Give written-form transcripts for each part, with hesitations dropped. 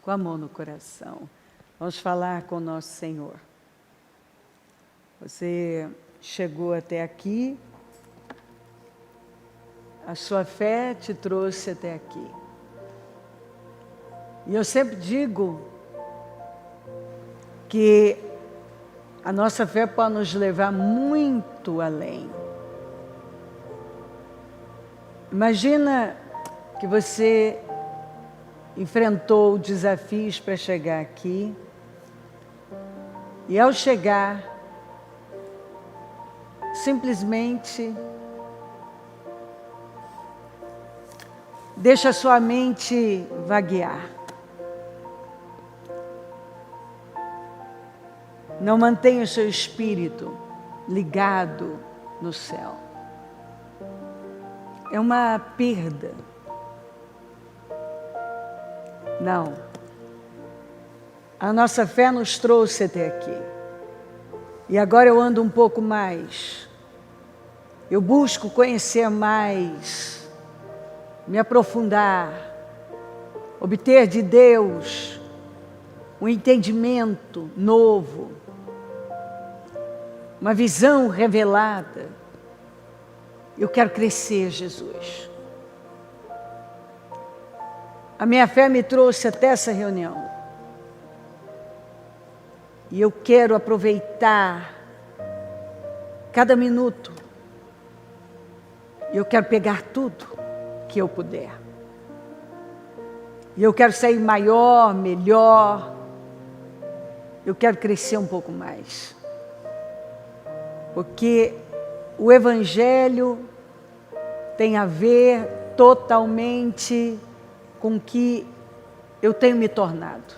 com a mão no coração. Vamos falar com o nosso Senhor. Você chegou até aqui, a sua fé te trouxe até aqui. E eu sempre digo que a nossa fé pode nos levar muito além. Imagina que você enfrentou desafios para chegar aqui, e ao chegar, simplesmente deixa a sua mente vaguear. Não mantenha o seu espírito ligado no céu. É uma perda. Não. A nossa fé nos trouxe até aqui. E agora eu ando um pouco mais. Eu busco conhecer mais, me aprofundar, obter de Deus um entendimento novo, uma visão revelada. Eu quero crescer, Jesus. A minha fé me trouxe até essa reunião. E eu quero aproveitar cada minuto. E eu quero pegar tudo que eu puder. E eu quero sair maior, melhor. Eu quero crescer um pouco mais. Porque o Evangelho tem a ver totalmente com o que eu tenho me tornado.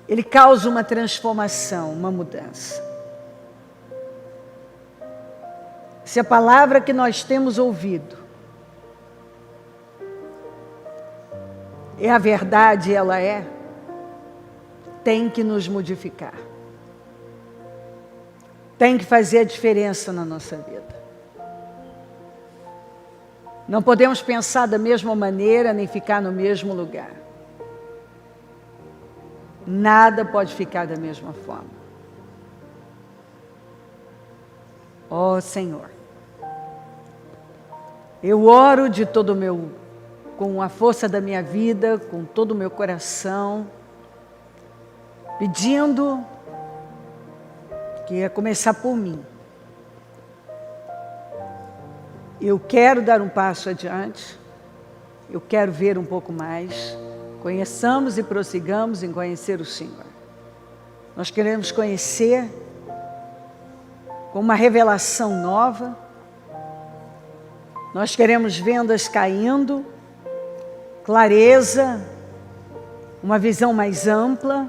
Ele causa uma transformação, uma mudança. Se a palavra que nós temos ouvido é a verdade, ela é, tem que nos modificar. Tem que fazer a diferença na nossa vida. Não podemos pensar da mesma maneira, nem ficar no mesmo lugar. Nada pode ficar da mesma forma. Ó Senhor, eu oro de todo o meu, com a força da minha vida, com todo o meu coração, pedindo que ia começar por mim. Eu quero dar um passo adiante, eu quero ver um pouco mais. Conheçamos e prossigamos em conhecer o Senhor. Nós queremos conhecer com uma revelação nova. Nós queremos vendas caindo, clareza, uma visão mais ampla,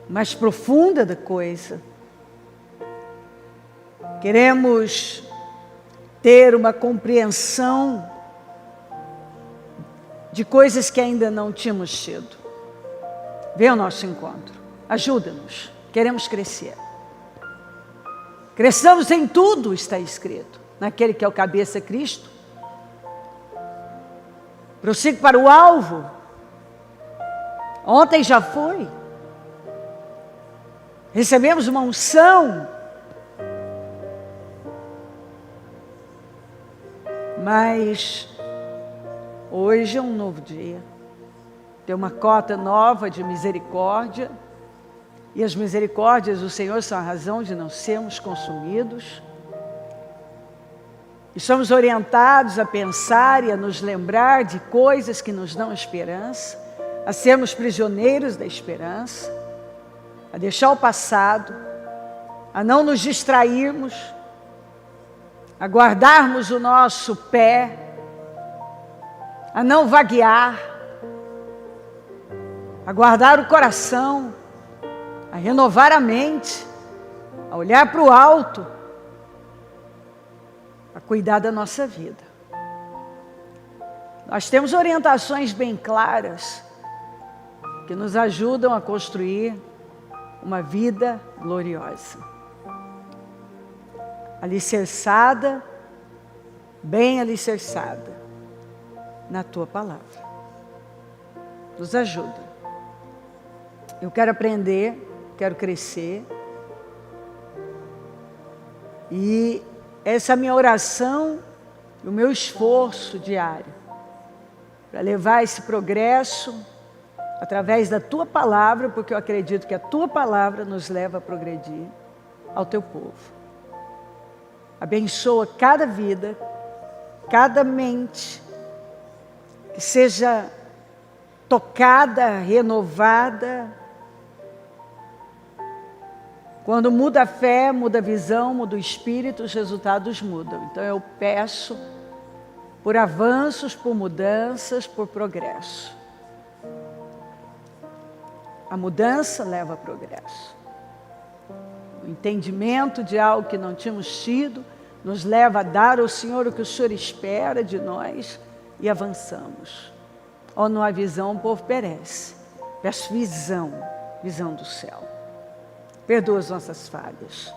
mais profunda da coisa. Queremos ter uma compreensão de coisas que ainda não tínhamos tido. Vem ao nosso encontro. Ajuda-nos. Queremos crescer. Cresçamos em tudo, está escrito. Naquele que é o cabeça, Cristo. Prossigo para o alvo. Ontem já foi. Recebemos uma unção. Mas hoje é um novo dia. Tem uma cota nova de misericórdia. E as misericórdias do Senhor são a razão de não sermos consumidos. E somos orientados a pensar e a nos lembrar de coisas que nos dão esperança, a sermos prisioneiros da esperança, a deixar o passado, a não nos distrairmos, a guardarmos o nosso pé, a não vaguear, a guardar o coração, a renovar a mente, a olhar para o alto, a cuidar da nossa vida. Nós temos orientações bem claras que nos ajudam a construir uma vida gloriosa, alicerçada, bem alicerçada, na Tua palavra. Nos ajuda. Eu quero aprender, quero crescer. E essa é a minha oração, o meu esforço diário, para levar esse progresso através da Tua palavra, porque eu acredito que a Tua palavra nos leva a progredir ao Teu povo. Abençoa cada vida, cada mente, que seja tocada, renovada. Quando muda a fé, muda a visão, muda o espírito, os resultados mudam. Então eu peço por avanços, por mudanças, por progresso. A mudança leva a progresso. O entendimento de algo que não tínhamos tido nos leva a dar ao Senhor o que o Senhor espera de nós e avançamos. Onde não há visão, o povo perece. Peço visão, visão do céu. Perdoa as nossas falhas,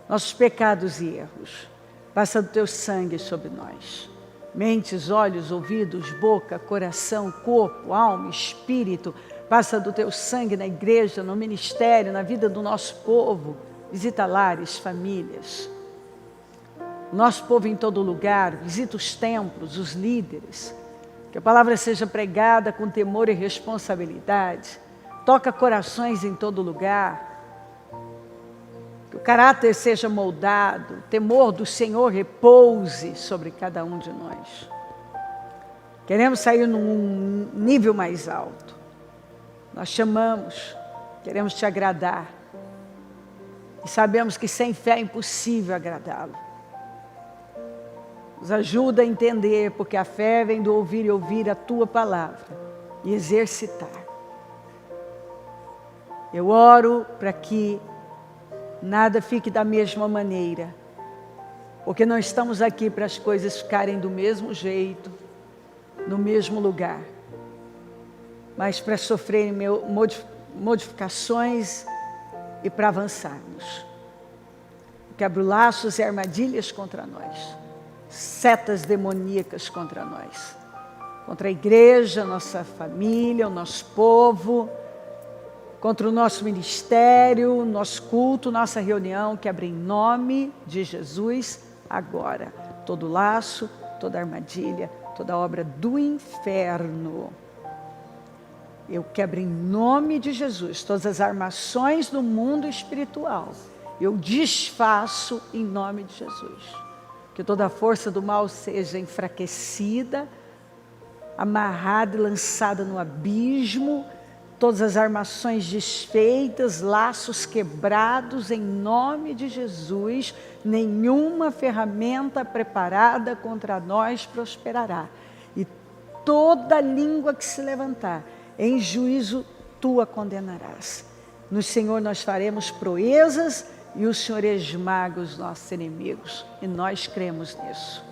nossos pecados e erros. Passa do Teu sangue sobre nós. Mentes, olhos, ouvidos, boca, coração, corpo, alma, espírito. Passa do Teu sangue na igreja, no ministério, na vida do nosso povo. Visita lares, famílias. O nosso povo em todo lugar. Visita os templos, os líderes. Que a palavra seja pregada com temor e responsabilidade. Toca corações em todo lugar. Que o caráter seja moldado. O temor do Senhor repouse sobre cada um de nós. Queremos sair num nível mais alto. Nós chamamos, queremos Te agradar. E sabemos que sem fé é impossível agradá-lo. Nos ajuda a entender, porque a fé vem do ouvir e ouvir a Tua palavra e exercitar. Eu oro para que nada fique da mesma maneira, porque não estamos aqui para as coisas ficarem do mesmo jeito, no mesmo lugar, mas para sofrerem modificações e para avançarmos. Quebro laços e armadilhas contra nós, setas demoníacas contra nós, contra a igreja, nossa família, o nosso povo, contra o nosso ministério, nosso culto, nossa reunião. Quebra em nome de Jesus agora todo laço, toda armadilha, toda obra do inferno. Eu quebro em nome de Jesus todas as armações do mundo espiritual. Eu desfaço em nome de Jesus. Que toda a força do mal seja enfraquecida, amarrada e lançada no abismo. Todas as armações desfeitas, laços quebrados em nome de Jesus. Nenhuma ferramenta preparada contra nós prosperará. E toda língua que se levantar em juízo, Tu a condenarás. No Senhor nós faremos proezas e o Senhor esmaga os nossos inimigos. E nós cremos nisso.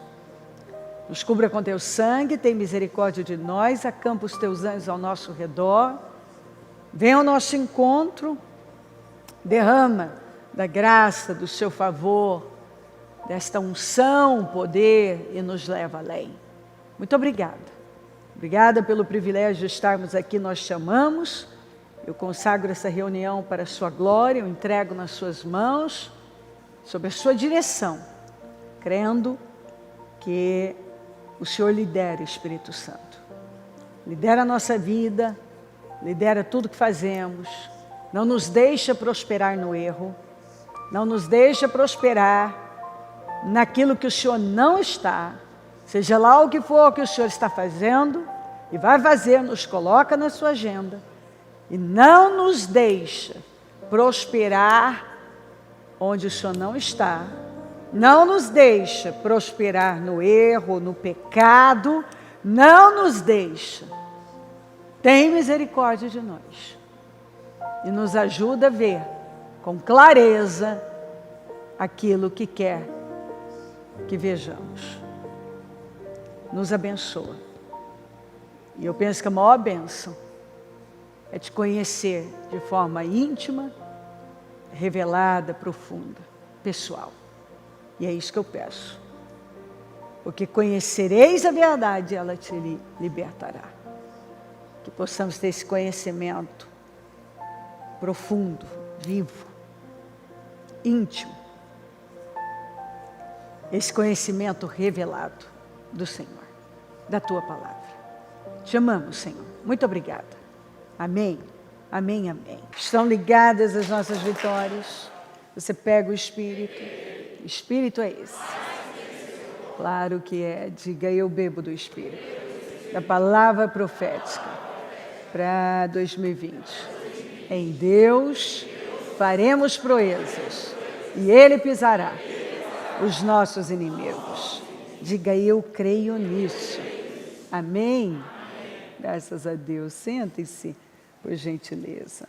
Nos cubra com Teu sangue, tem misericórdia de nós, acampa os Teus anjos ao nosso redor. Venha ao nosso encontro, derrama da graça, do Seu favor, desta unção, poder e nos leva além. Muito obrigada. Obrigada pelo privilégio de estarmos aqui, nós te amamos. Eu consagro essa reunião para a Sua glória, eu entrego nas Suas mãos, sob a Sua direção, crendo que o Senhor lidera, Espírito Santo. Lidera a nossa vida, lidera tudo que fazemos, não nos deixa prosperar no erro, não nos deixa prosperar naquilo que o Senhor não está, seja lá o que for que o Senhor está fazendo e vai fazer, nos coloca na Sua agenda e não nos deixa prosperar onde o Senhor não está, não nos deixa prosperar no erro, no pecado, não nos deixa. Tem misericórdia de nós e nos ajuda a ver com clareza aquilo que quer que vejamos. Nos abençoa. E eu penso que a maior bênção é Te conhecer de forma íntima, revelada, profunda, pessoal. E é isso que eu peço. Porque conhecereis a verdade e ela te libertará. Que possamos ter esse conhecimento profundo, vivo, íntimo. Esse conhecimento revelado do Senhor, da Tua palavra. Te amamos, Senhor. Muito obrigada. Amém. Amém, amém. Estão ligadas as nossas vitórias. Você pega o Espírito. O Espírito é esse. Claro que é. Diga, eu bebo do Espírito. Da palavra profética para 2020. Em Deus faremos proezas e Ele pisará os nossos inimigos. Diga, eu creio nisso. Amém? Graças a Deus. Sentem-se, por gentileza.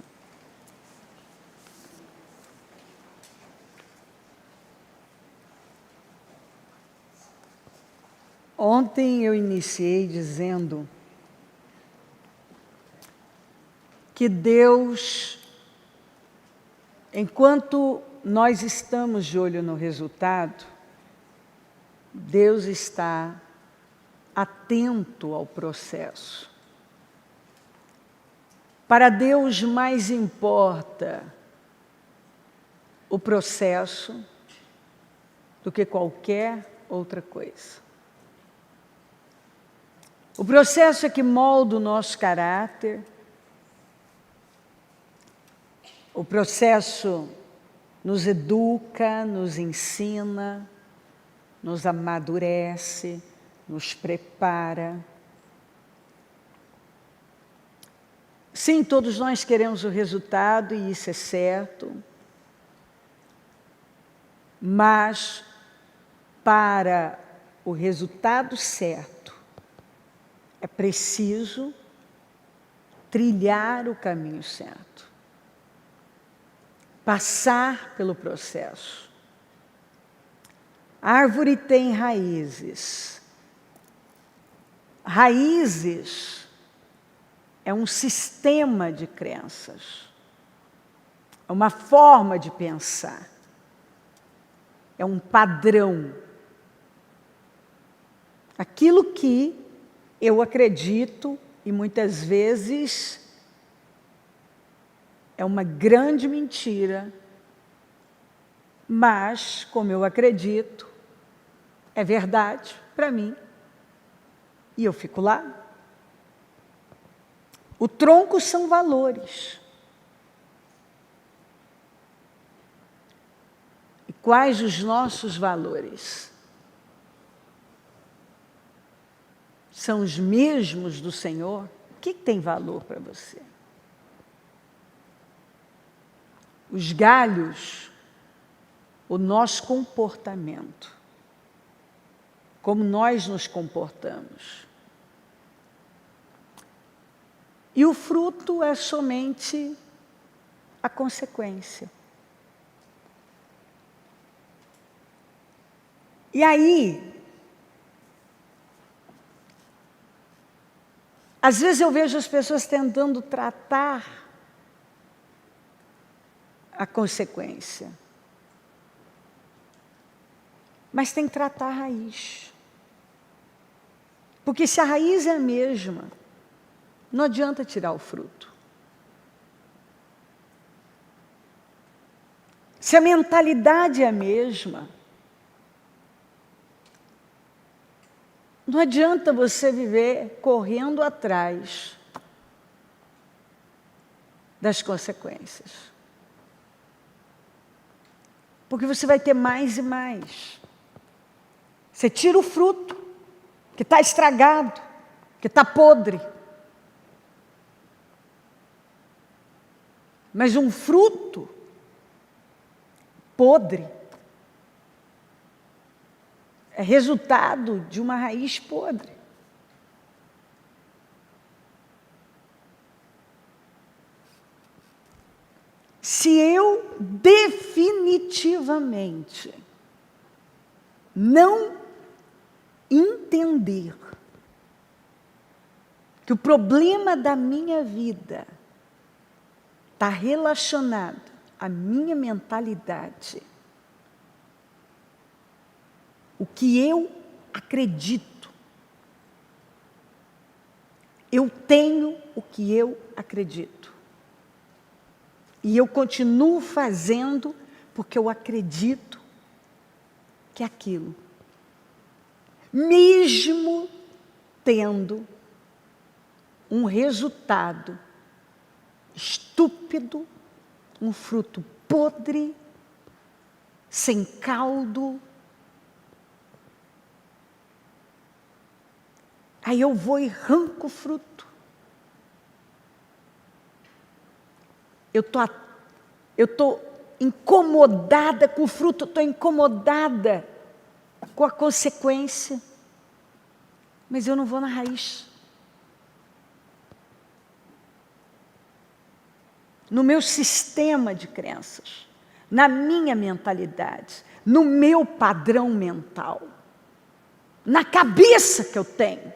Ontem eu iniciei dizendo que Deus, enquanto nós estamos de olho no resultado, Deus está atento ao processo. Para Deus mais importa o processo do que qualquer outra coisa. O processo é que molda o nosso caráter. O processo nos educa, nos ensina, nos amadurece, nos prepara. Sim, todos nós queremos o resultado e isso é certo. Mas para o resultado certo, é preciso trilhar o caminho certo. Passar pelo processo. A árvore tem raízes. Raízes é um sistema de crenças. É uma forma de pensar. É um padrão. Aquilo que eu acredito, e muitas vezes é uma grande mentira, mas, como eu acredito, é verdade para mim, e eu fico lá. O tronco são valores. E quais os nossos valores? São os mesmos do Senhor? O que tem valor para você? Os galhos, o nosso comportamento, como nós nos comportamos. E o fruto é somente a consequência. E aí, às vezes eu vejo as pessoas tentando tratar a consequência. Mas tem que tratar a raiz. Porque se a raiz é a mesma, não adianta tirar o fruto. Se a mentalidade é a mesma, não adianta você viver correndo atrás das consequências. Porque você vai ter mais e mais. Você tira o fruto, que está estragado, que está podre. Mas um fruto podre é resultado de uma raiz podre. Se eu definitivamente não entender que o problema da minha vida está relacionado à minha mentalidade, o que eu acredito. Eu tenho o que eu acredito. E eu continuo fazendo porque eu acredito que é aquilo. Mesmo tendo um resultado estúpido, um fruto podre, sem caldo. Aí eu vou e arranco o fruto. Eu estou incomodada com o fruto, estou incomodada com a consequência. Mas eu não vou na raiz. No meu sistema de crenças, na minha mentalidade, no meu padrão mental, na cabeça que eu tenho,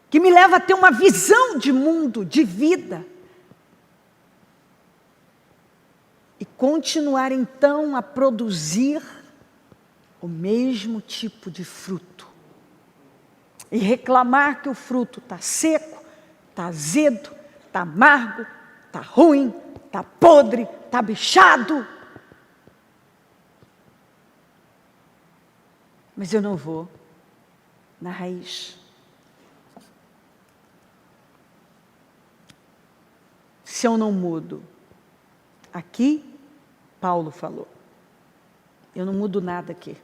que me leva a ter uma visão de mundo, de vida, e continuar então a produzir o mesmo tipo de fruto, e reclamar que o fruto está seco, está azedo, está amargo, está ruim, está podre, está bichado. Mas eu não vou na raiz. Se eu não mudo, aqui, Paulo falou, eu não mudo nada aqui.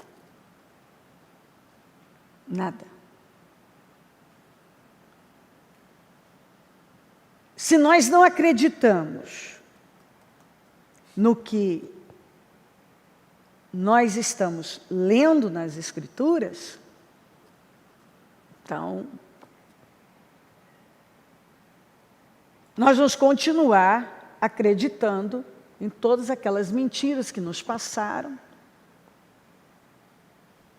Nada. Se nós não acreditamos no que nós estamos lendo nas Escrituras, então, nós vamos continuar acreditando em todas aquelas mentiras que nos passaram,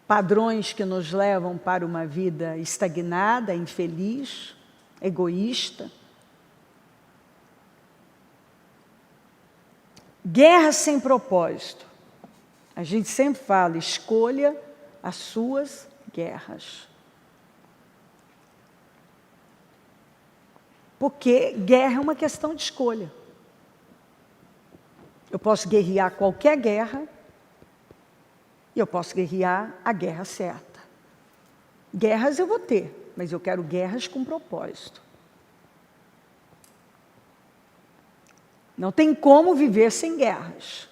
padrões que nos levam para uma vida estagnada, infeliz, egoísta. Guerra sem propósito. A gente sempre fala, escolha as suas guerras. Porque guerra é uma questão de escolha. Eu posso guerrear qualquer guerra e eu posso guerrear a guerra certa. Guerras eu vou ter, mas eu quero guerras com propósito. Não tem como viver sem guerras.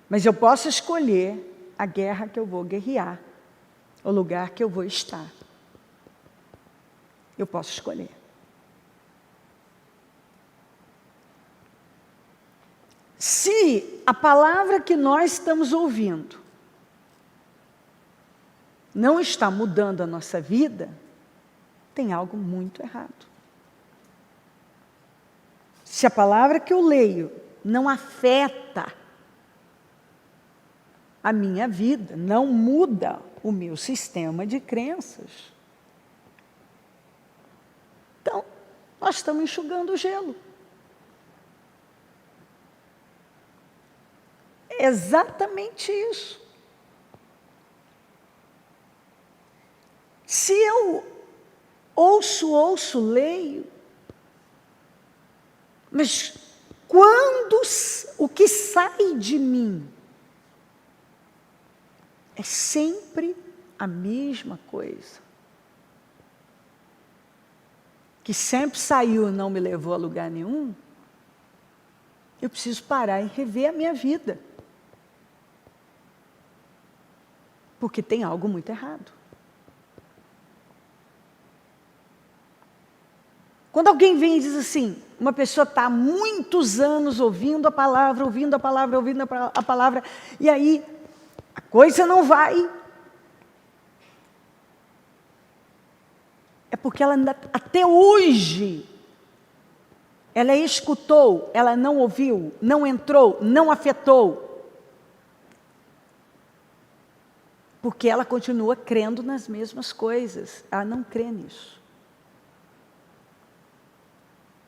Mas eu posso escolher a guerra que eu vou guerrear, o lugar que eu vou estar. Eu posso escolher. Se a palavra que nós estamos ouvindo não está mudando a nossa vida, tem algo muito errado. Se a palavra que eu leio não afeta a minha vida, não muda o meu sistema de crenças, então nós estamos enxugando o gelo. É exatamente isso. Se eu ouço, leio, mas quando o que sai de mim é sempre a mesma coisa, que sempre saiu e não me levou a lugar nenhum, eu preciso parar e rever a minha vida. Porque tem algo muito errado. Quando alguém vem e diz assim, uma pessoa está há muitos anos ouvindo a palavra, e aí a coisa não vai. É porque ela ainda, até hoje, ela escutou, ela não ouviu, não entrou, não afetou. Porque ela continua crendo nas mesmas coisas. Ela não crê nisso.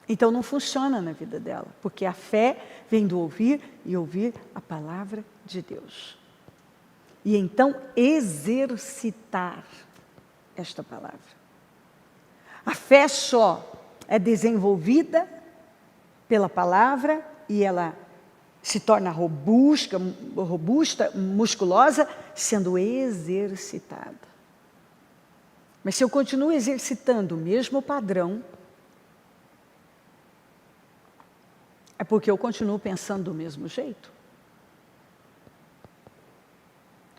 Então não funciona na vida dela, porque a fé vem do ouvir e ouvir a palavra de Deus. E então exercitar esta palavra. A fé só é desenvolvida pela palavra e ela se torna robusta, musculosa, sendo exercitada. Mas se eu continuo exercitando o mesmo padrão, é porque eu continuo pensando do mesmo jeito.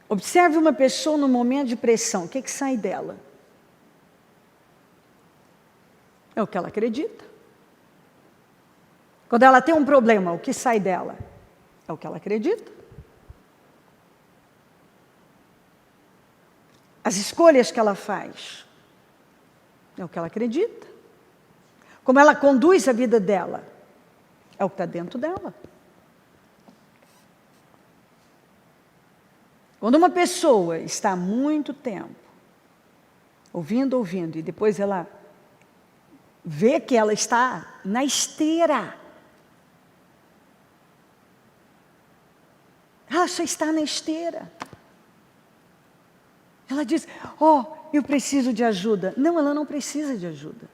Observe uma pessoa no momento de pressão, o que sai dela? É o que ela acredita. Quando ela tem um problema, o que sai dela? É o que ela acredita. As escolhas que ela faz, é o que ela acredita. Como ela conduz a vida dela, é o que está dentro dela. Quando uma pessoa está há muito tempo, ouvindo, e depois ela vê que ela está na esteira. Ela só está na esteira. Ela diz, eu preciso de ajuda. Não, ela não precisa de ajuda.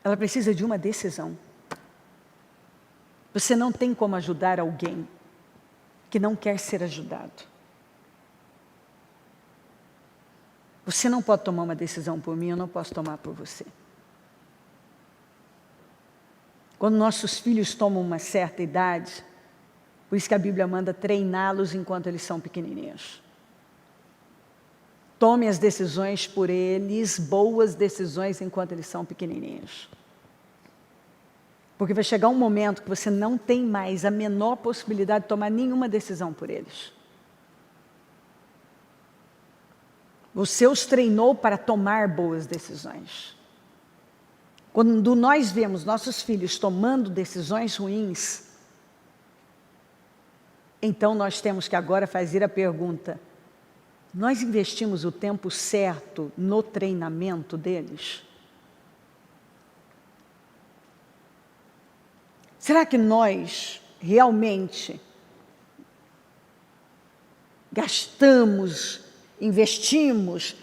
Ela precisa de uma decisão. Você não tem como ajudar alguém que não quer ser ajudado. Você não pode tomar uma decisão por mim, eu não posso tomar por você. Quando nossos filhos tomam uma certa idade, por isso que a Bíblia manda treiná-los enquanto eles são pequenininhos. Tome as decisões por eles, boas decisões enquanto eles são pequenininhos. Porque vai chegar um momento que você não tem mais a menor possibilidade de tomar nenhuma decisão por eles. Você os treinou para tomar boas decisões. Quando nós vemos nossos filhos tomando decisões ruins, então nós temos que agora fazer a pergunta, nós investimos o tempo certo no treinamento deles? Será que nós realmente gastamos, investimos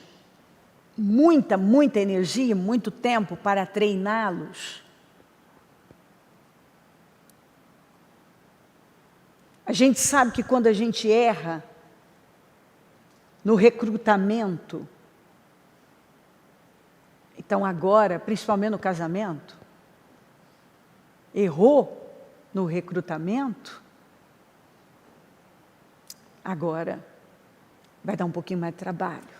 muita energia, muito tempo para treiná-los? A gente sabe que quando a gente erra no recrutamento, então agora, principalmente no casamento, errou no recrutamento, agora vai dar um pouquinho mais de trabalho.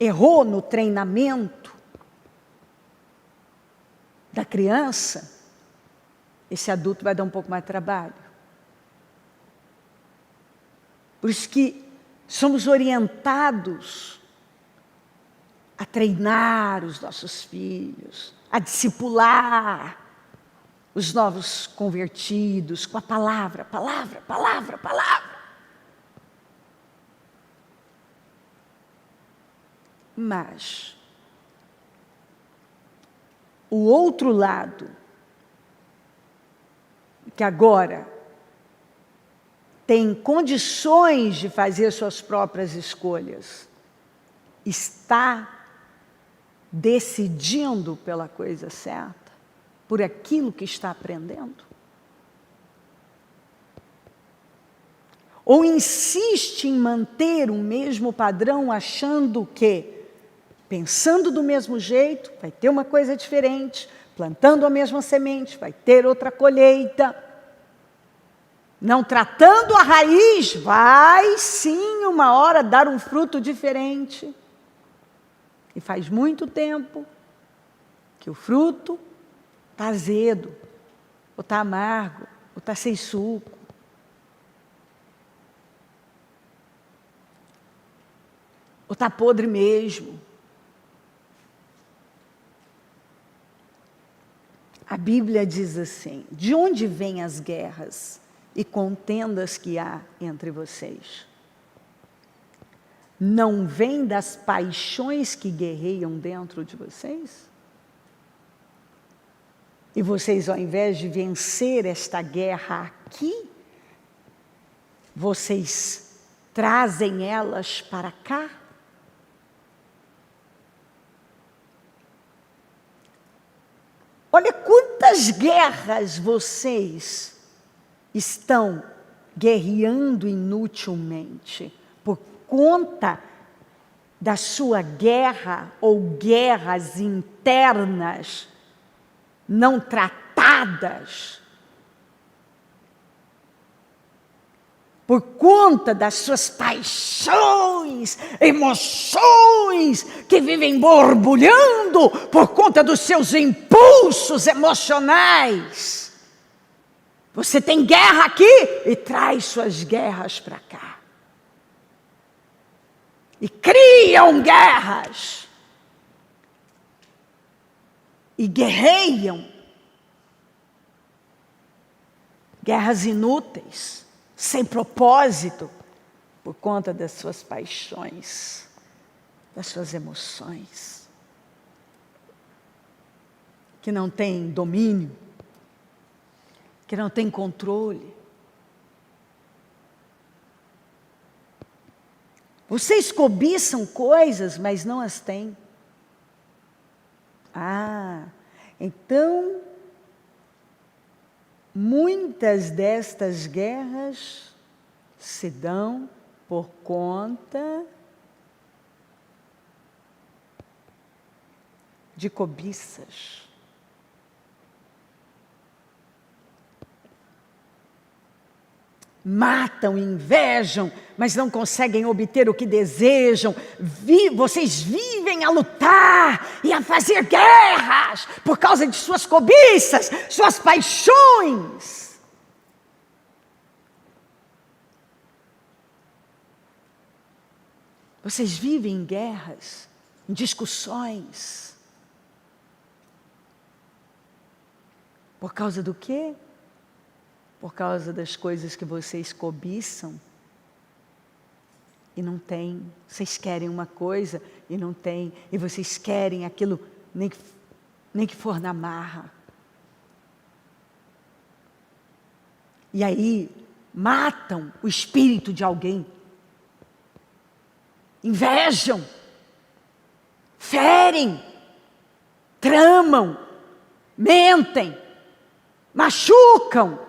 Errou no treinamento da criança, esse adulto vai dar um pouco mais de trabalho. Por isso que somos orientados a treinar os nossos filhos, a discipular os novos convertidos com a palavra. Mas o outro lado, que agora tem condições de fazer suas próprias escolhas, está decidindo pela coisa certa, por aquilo que está aprendendo? Ou insiste em manter o mesmo padrão, achando que, pensando do mesmo jeito, vai ter uma coisa diferente, plantando a mesma semente, vai ter outra colheita. Não tratando a raiz, vai sim uma hora dar um fruto diferente. E faz muito tempo que o fruto está azedo, ou está amargo, ou está sem suco. Ou está podre mesmo. A Bíblia diz assim, de onde vêm as guerras e contendas que há entre vocês? não vem das paixões que guerreiam dentro de vocês? E vocês, ao invés de vencer esta guerra aqui, vocês trazem elas para cá? Olha quantas guerras vocês estão guerreando inutilmente por conta da sua guerra ou guerras internas não tratadas, por conta das suas paixões, emoções que vivem borbulhando, por conta dos seus impulsos emocionais. Você tem guerra aqui e traz suas guerras para cá. E criam guerras. E guerreiam. Guerras inúteis, sem propósito, por conta das suas paixões, das suas emoções, que não têm domínio, que não têm controle. Vocês cobiçam coisas, mas não as têm. Então, muitas destas guerras se dão por conta de cobiças. Matam, invejam, mas não conseguem obter o que desejam. Vocês vivem a lutar e a fazer guerras por causa de suas cobiças, suas paixões. Vocês vivem em guerras, em discussões. Por causa do quê? Por causa das coisas que vocês cobiçam e não têm. Vocês querem uma coisa e não têm. E vocês querem aquilo nem que for na marra. E aí matam o espírito de alguém. Invejam. Ferem. Tramam. Mentem. Machucam.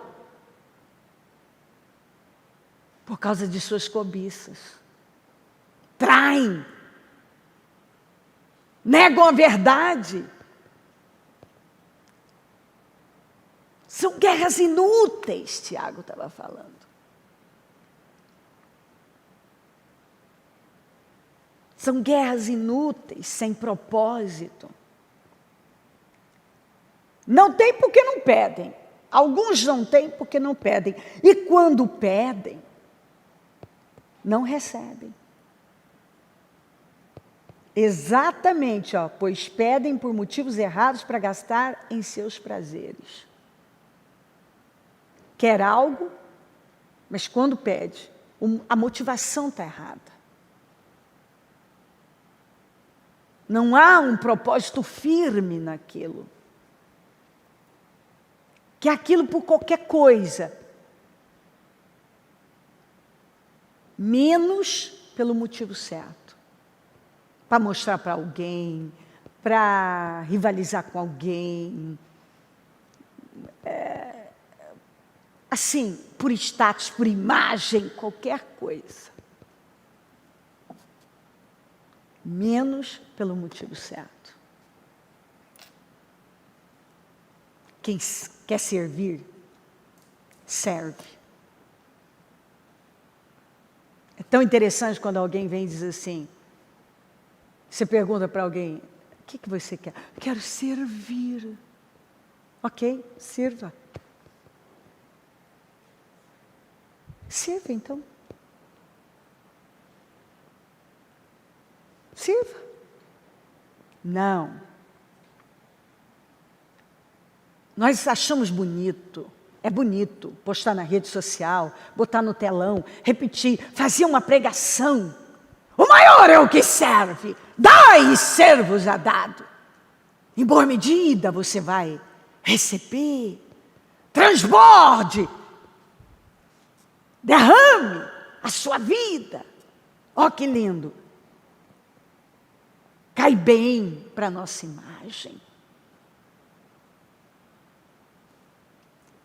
Por causa de suas cobiças. Traem. Negam a verdade. São guerras inúteis, Tiago estava falando. São guerras inúteis, sem propósito. Não tem porque não pedem. Alguns não têm porque não pedem. E quando pedem, não recebem. Exatamente, pois pedem por motivos errados para gastar em seus prazeres. Quer algo, mas quando pede, a motivação está errada. Não há um propósito firme naquilo. Que é aquilo por qualquer coisa. Menos pelo motivo certo. Para mostrar para alguém, para rivalizar com alguém. Assim, por status, por imagem, qualquer coisa. Menos pelo motivo certo. Quem quer servir, serve. É tão interessante quando alguém vem e diz assim, você pergunta para alguém, o que você quer? Quero servir. Ok, sirva. Sirva então. Sirva. Não. Nós achamos bonito. É bonito postar na rede social, botar no telão, repetir, fazer uma pregação. O maior é o que serve. Dai e ser-vos-á dado. Em boa medida você vai receber. Transborde. Derrame a sua vida. Ó, que lindo. Cai bem para a nossa imagem.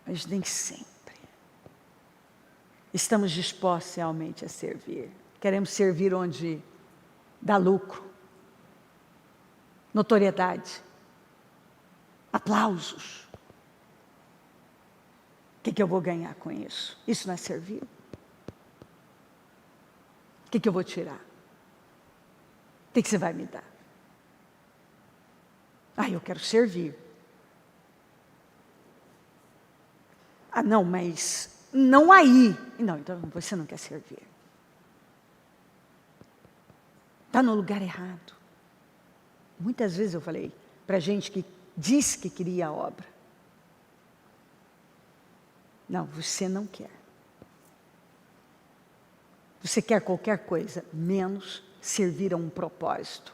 Mas nem sempre estamos dispostos realmente a servir. Queremos servir onde dá lucro, notoriedade, aplausos. O que eu vou ganhar com isso? Isso não é servir? O que eu vou tirar? O que você vai me dar? Eu quero servir. Não, mas não aí. Não, então você não quer servir. Está no lugar errado. Muitas vezes eu falei para gente que disse que queria a obra. Não, você não quer. Você quer qualquer coisa, menos servir a um propósito.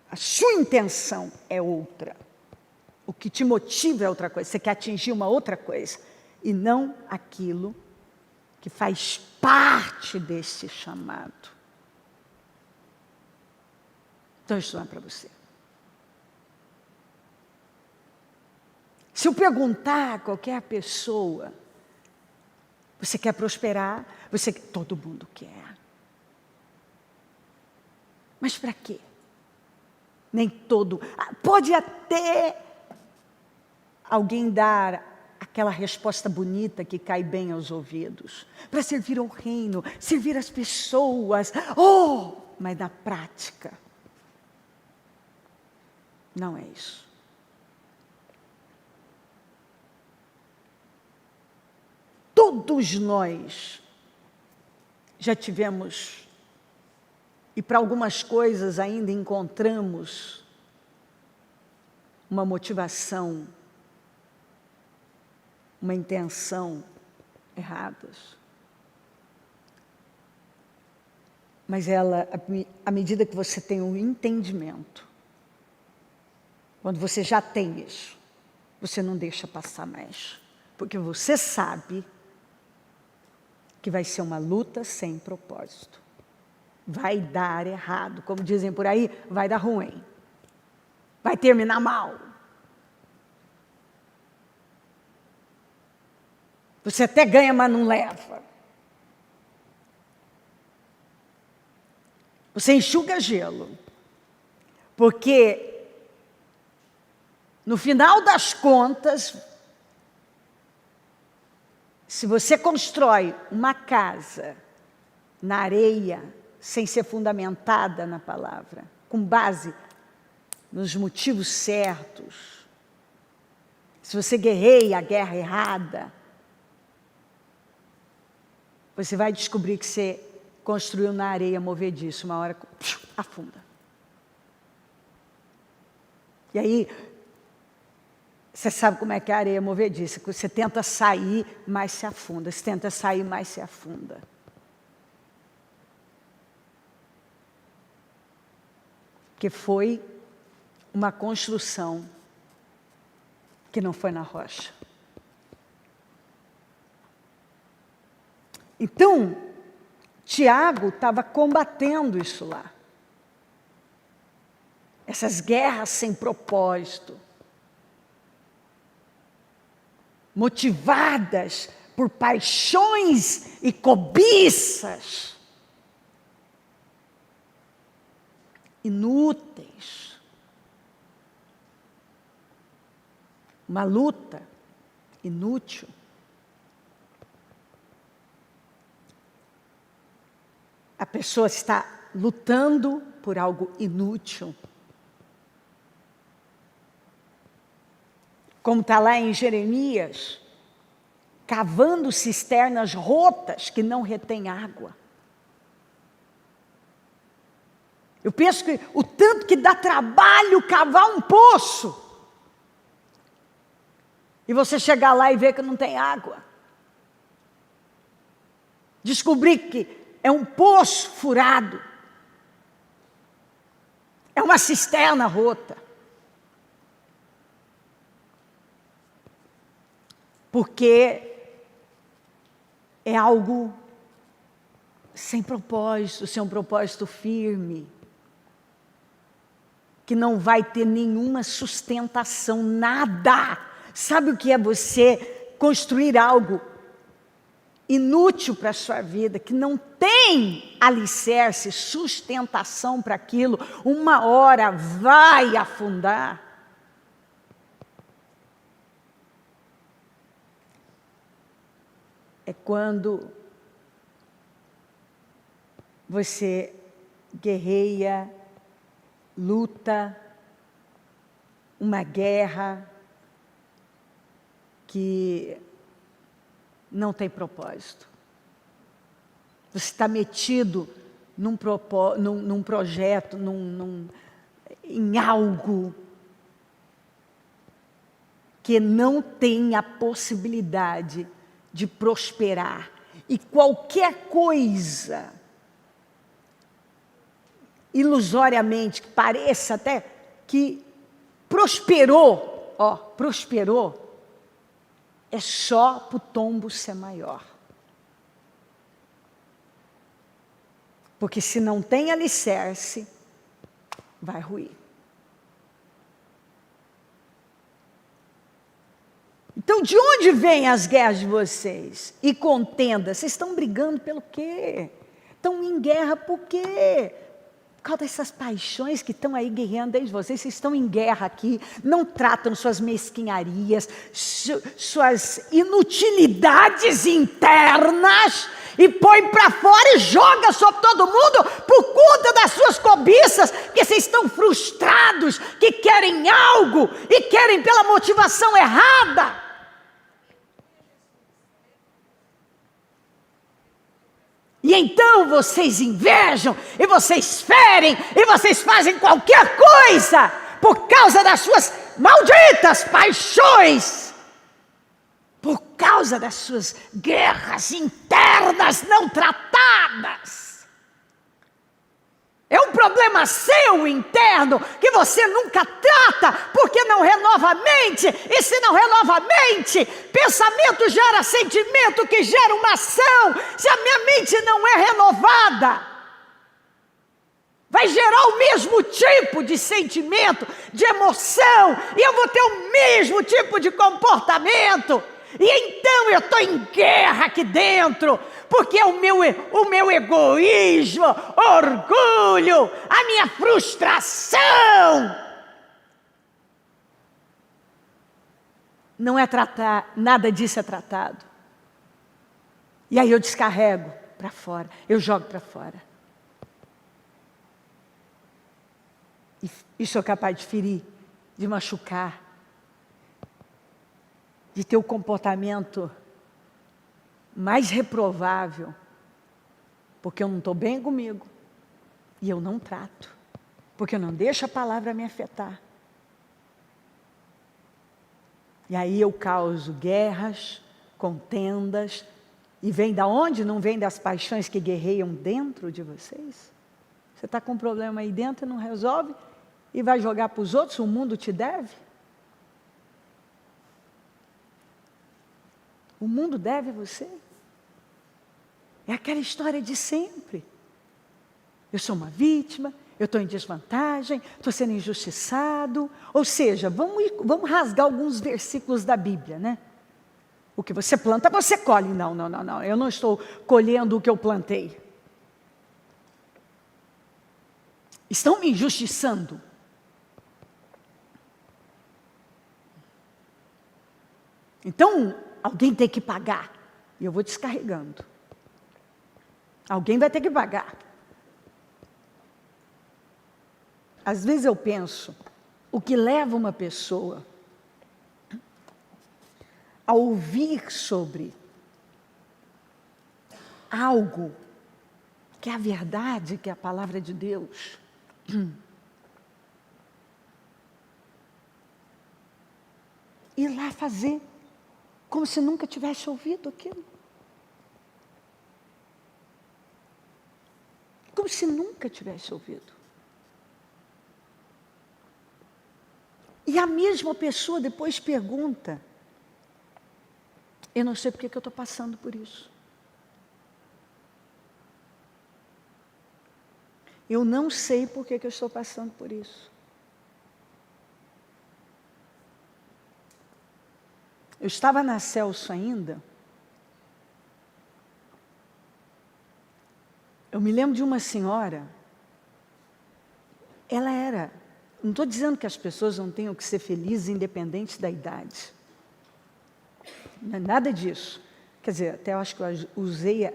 A sua intenção é outra. O que te motiva é outra coisa. Você quer atingir uma outra coisa. E não aquilo que faz parte desse chamado. Então isso não é para você. Se eu perguntar a qualquer pessoa, você quer prosperar? Todo mundo quer. Mas para quê? Nem todo. Pode até alguém dar aquela resposta bonita que cai bem aos ouvidos. Para servir ao reino, servir as pessoas. Mas na prática, não é isso. Todos nós já tivemos, e para algumas coisas ainda encontramos uma motivação, uma intenção erradas. Mas à medida que você tem um entendimento, quando você já tem isso, você não deixa passar mais. Porque você sabe que vai ser uma luta sem propósito. Vai dar errado, como dizem por aí, vai dar ruim. Vai terminar mal. Você até ganha, mas não leva. Você enxuga gelo. Porque, no final das contas, se você constrói uma casa na areia, sem ser fundamentada na palavra, com base nos motivos certos, se você guerreia a guerra errada, você vai descobrir que você construiu na areia movediço, uma hora afunda. E aí, você sabe como é que é a areia movediça, que você tenta sair, mais se afunda, você tenta sair, mais se afunda. Porque foi uma construção que não foi na rocha. Então, Tiago estava combatendo isso lá. Essas guerras sem propósito. Motivadas por paixões e cobiças. Inúteis. Uma luta inútil. A pessoa está lutando por algo inútil. Como está lá em Jeremias, cavando cisternas rotas que não retêm água. Eu penso que o tanto que dá trabalho cavar um poço, e você chegar lá e ver que não tem água. descobrir que é um poço furado, é uma cisterna rota. Porque é algo sem propósito, sem um propósito firme, que não vai ter nenhuma sustentação, nada. Sabe o que é você construir algo inútil para a sua vida, que não tem alicerce, sustentação para aquilo, uma hora vai afundar? É quando você guerreia, luta, uma guerra que não tem propósito. Você está metido num projeto, em algo que não tem a possibilidade de prosperar. E qualquer coisa, ilusoriamente, que pareça até que prosperou, é só para o tombo ser maior. Porque se não tem alicerce, vai ruir. Então, de onde vêm as guerras de vocês? E contendas? Vocês estão brigando pelo quê? Estão em guerra por quê? Por causa dessas paixões que estão aí guerreando desde vocês. Vocês estão em guerra aqui, não tratam suas mesquinharias, suas inutilidades internas, e põe para fora e joga sobre todo mundo por conta das suas cobiças, porque vocês estão frustrados, que querem algo e querem pela motivação errada. E então vocês invejam, e vocês ferem, e vocês fazem qualquer coisa por causa das suas malditas paixões, por causa das suas guerras internas não tratadas. É um problema seu interno que você nunca trata, porque não renova a mente. E se não renova a mente, pensamento gera sentimento, que gera uma ação. Se a minha mente não é renovada, vai gerar o mesmo tipo de sentimento, de emoção, e eu vou ter o mesmo tipo de comportamento. E então eu estou em guerra aqui dentro, porque o meu egoísmo, orgulho, a minha frustração, não é tratar, nada disso é tratado. E aí eu descarrego para fora, eu jogo para fora. E sou capaz de ferir, de machucar, de ter o comportamento mais reprovável, porque eu não estou bem comigo, e eu não trato, porque eu não deixo a palavra me afetar. E aí eu causo guerras, contendas, e vem da onde? Não vem das paixões que guerreiam dentro de vocês? Você está com um problema aí dentro e não resolve, e vai jogar para os outros, o mundo te deve? O mundo deve a você? É aquela história de sempre. Eu sou uma vítima, eu estou em desvantagem, estou sendo injustiçado. Ou seja, vamos rasgar alguns versículos da Bíblia, né? O que você planta, você colhe. Não, eu não estou colhendo o que eu plantei. Estão me injustiçando. Então, alguém tem que pagar. E eu vou descarregando. Alguém vai ter que pagar. Às vezes eu penso, o que leva uma pessoa a ouvir sobre algo que é a verdade, que é a palavra de Deus, ir lá fazer como se nunca tivesse ouvido aquilo. como se nunca tivesse ouvido. E a mesma pessoa depois pergunta: eu não sei porque que eu estou passando por isso. Eu não sei porque que eu estou passando por isso. Eu estava na Celso ainda. Eu me lembro de uma senhora. Ela era... Não estou dizendo que as pessoas não tenham que ser felizes independente da idade. Não é nada disso. Quer dizer, até eu acho que eu usei,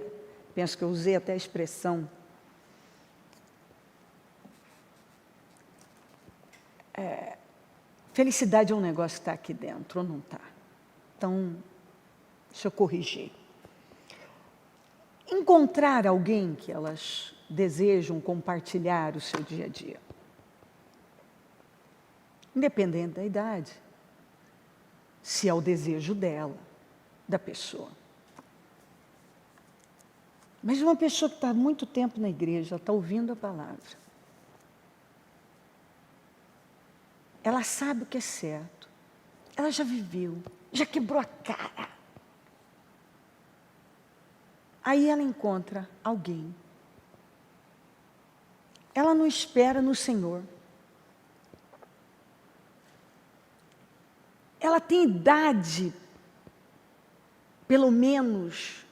penso que eu usei até a expressão. Felicidade é um negócio que está aqui dentro, ou não está? Então, deixa eu corrigir. Encontrar alguém que elas desejam compartilhar o seu dia a dia. Independente da idade. Se é o desejo dela, da pessoa. Mas uma pessoa que está há muito tempo na igreja, está ouvindo a palavra. Ela sabe o que é certo. Ela já viveu, já quebrou a cara. Aí ela encontra alguém. Ela não espera no Senhor. Ela tem idade, pelo menos,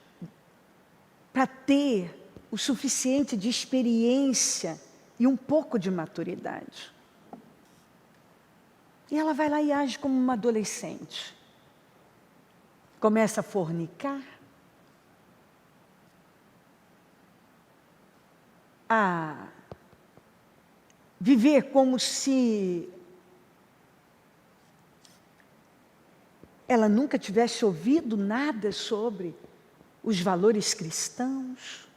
para ter o suficiente de experiência e um pouco de maturidade. E ela vai lá e age como uma adolescente. Começa a fornicar, a viver como se ela nunca tivesse ouvido nada sobre os valores cristãos.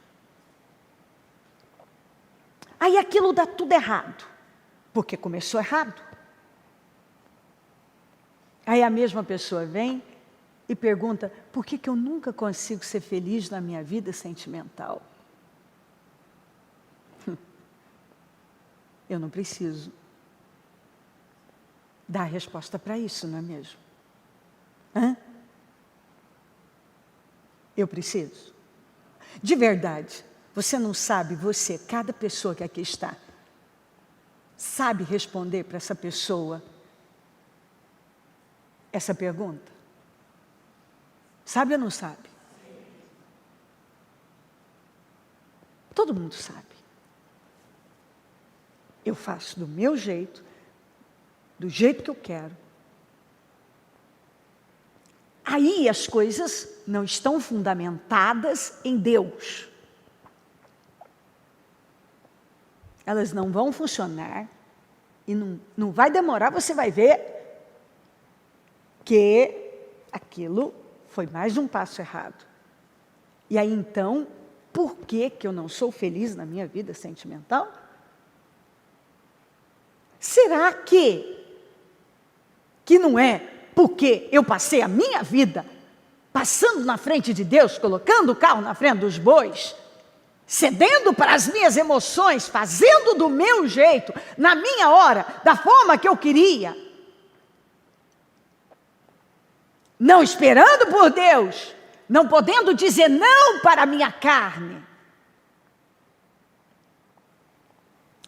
Aí aquilo dá tudo errado, porque começou errado. Aí a mesma pessoa vem e pergunta: por que eu nunca consigo ser feliz na minha vida sentimental? Eu não preciso dar a resposta para isso, não é mesmo? Eu preciso? De verdade, você não sabe, cada pessoa que aqui está, sabe responder para essa pessoa essa pergunta? Sabe ou não sabe? Todo mundo sabe. Eu faço do meu jeito, do jeito que eu quero. Aí as coisas não estão fundamentadas em Deus. Elas não vão funcionar e não vai demorar, você vai ver que aquilo foi mais um passo errado. E aí então, por que eu não sou feliz na minha vida sentimental? Será que não é porque eu passei a minha vida passando na frente de Deus, colocando o carro na frente dos bois, cedendo para as minhas emoções, fazendo do meu jeito, na minha hora, da forma que eu queria, não esperando por Deus, não podendo dizer não para a minha carne,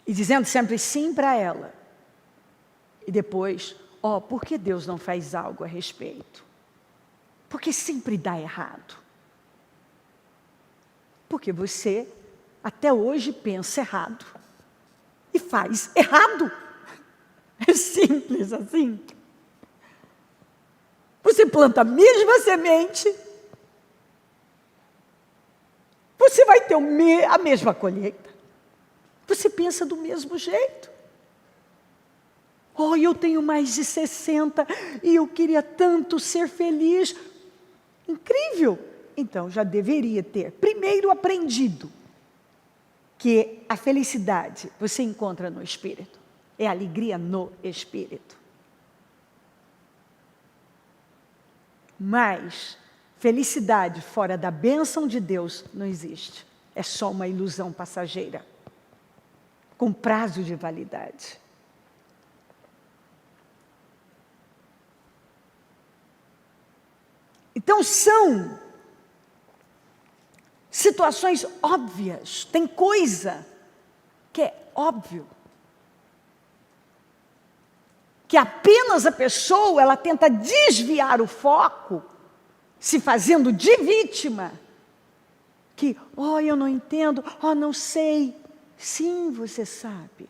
e dizendo sempre sim para ela, e depois, por que Deus não faz algo a respeito? Porque sempre dá errado. Porque você, até hoje, pensa errado. E faz errado. É simples assim. Você planta a mesma semente, você vai ter a mesma colheita. Você pensa do mesmo jeito. Eu tenho mais de 60 e eu queria tanto ser feliz. Incrível! Então, já deveria ter, primeiro, aprendido que a felicidade você encontra no Espírito. É alegria no Espírito. Mas felicidade fora da bênção de Deus não existe. É só uma ilusão passageira. com prazo de validade. Então são situações óbvias, tem coisa que é óbvio, que apenas a pessoa, ela tenta desviar o foco, se fazendo de vítima, que, eu não entendo, não sei. Sim, você sabe.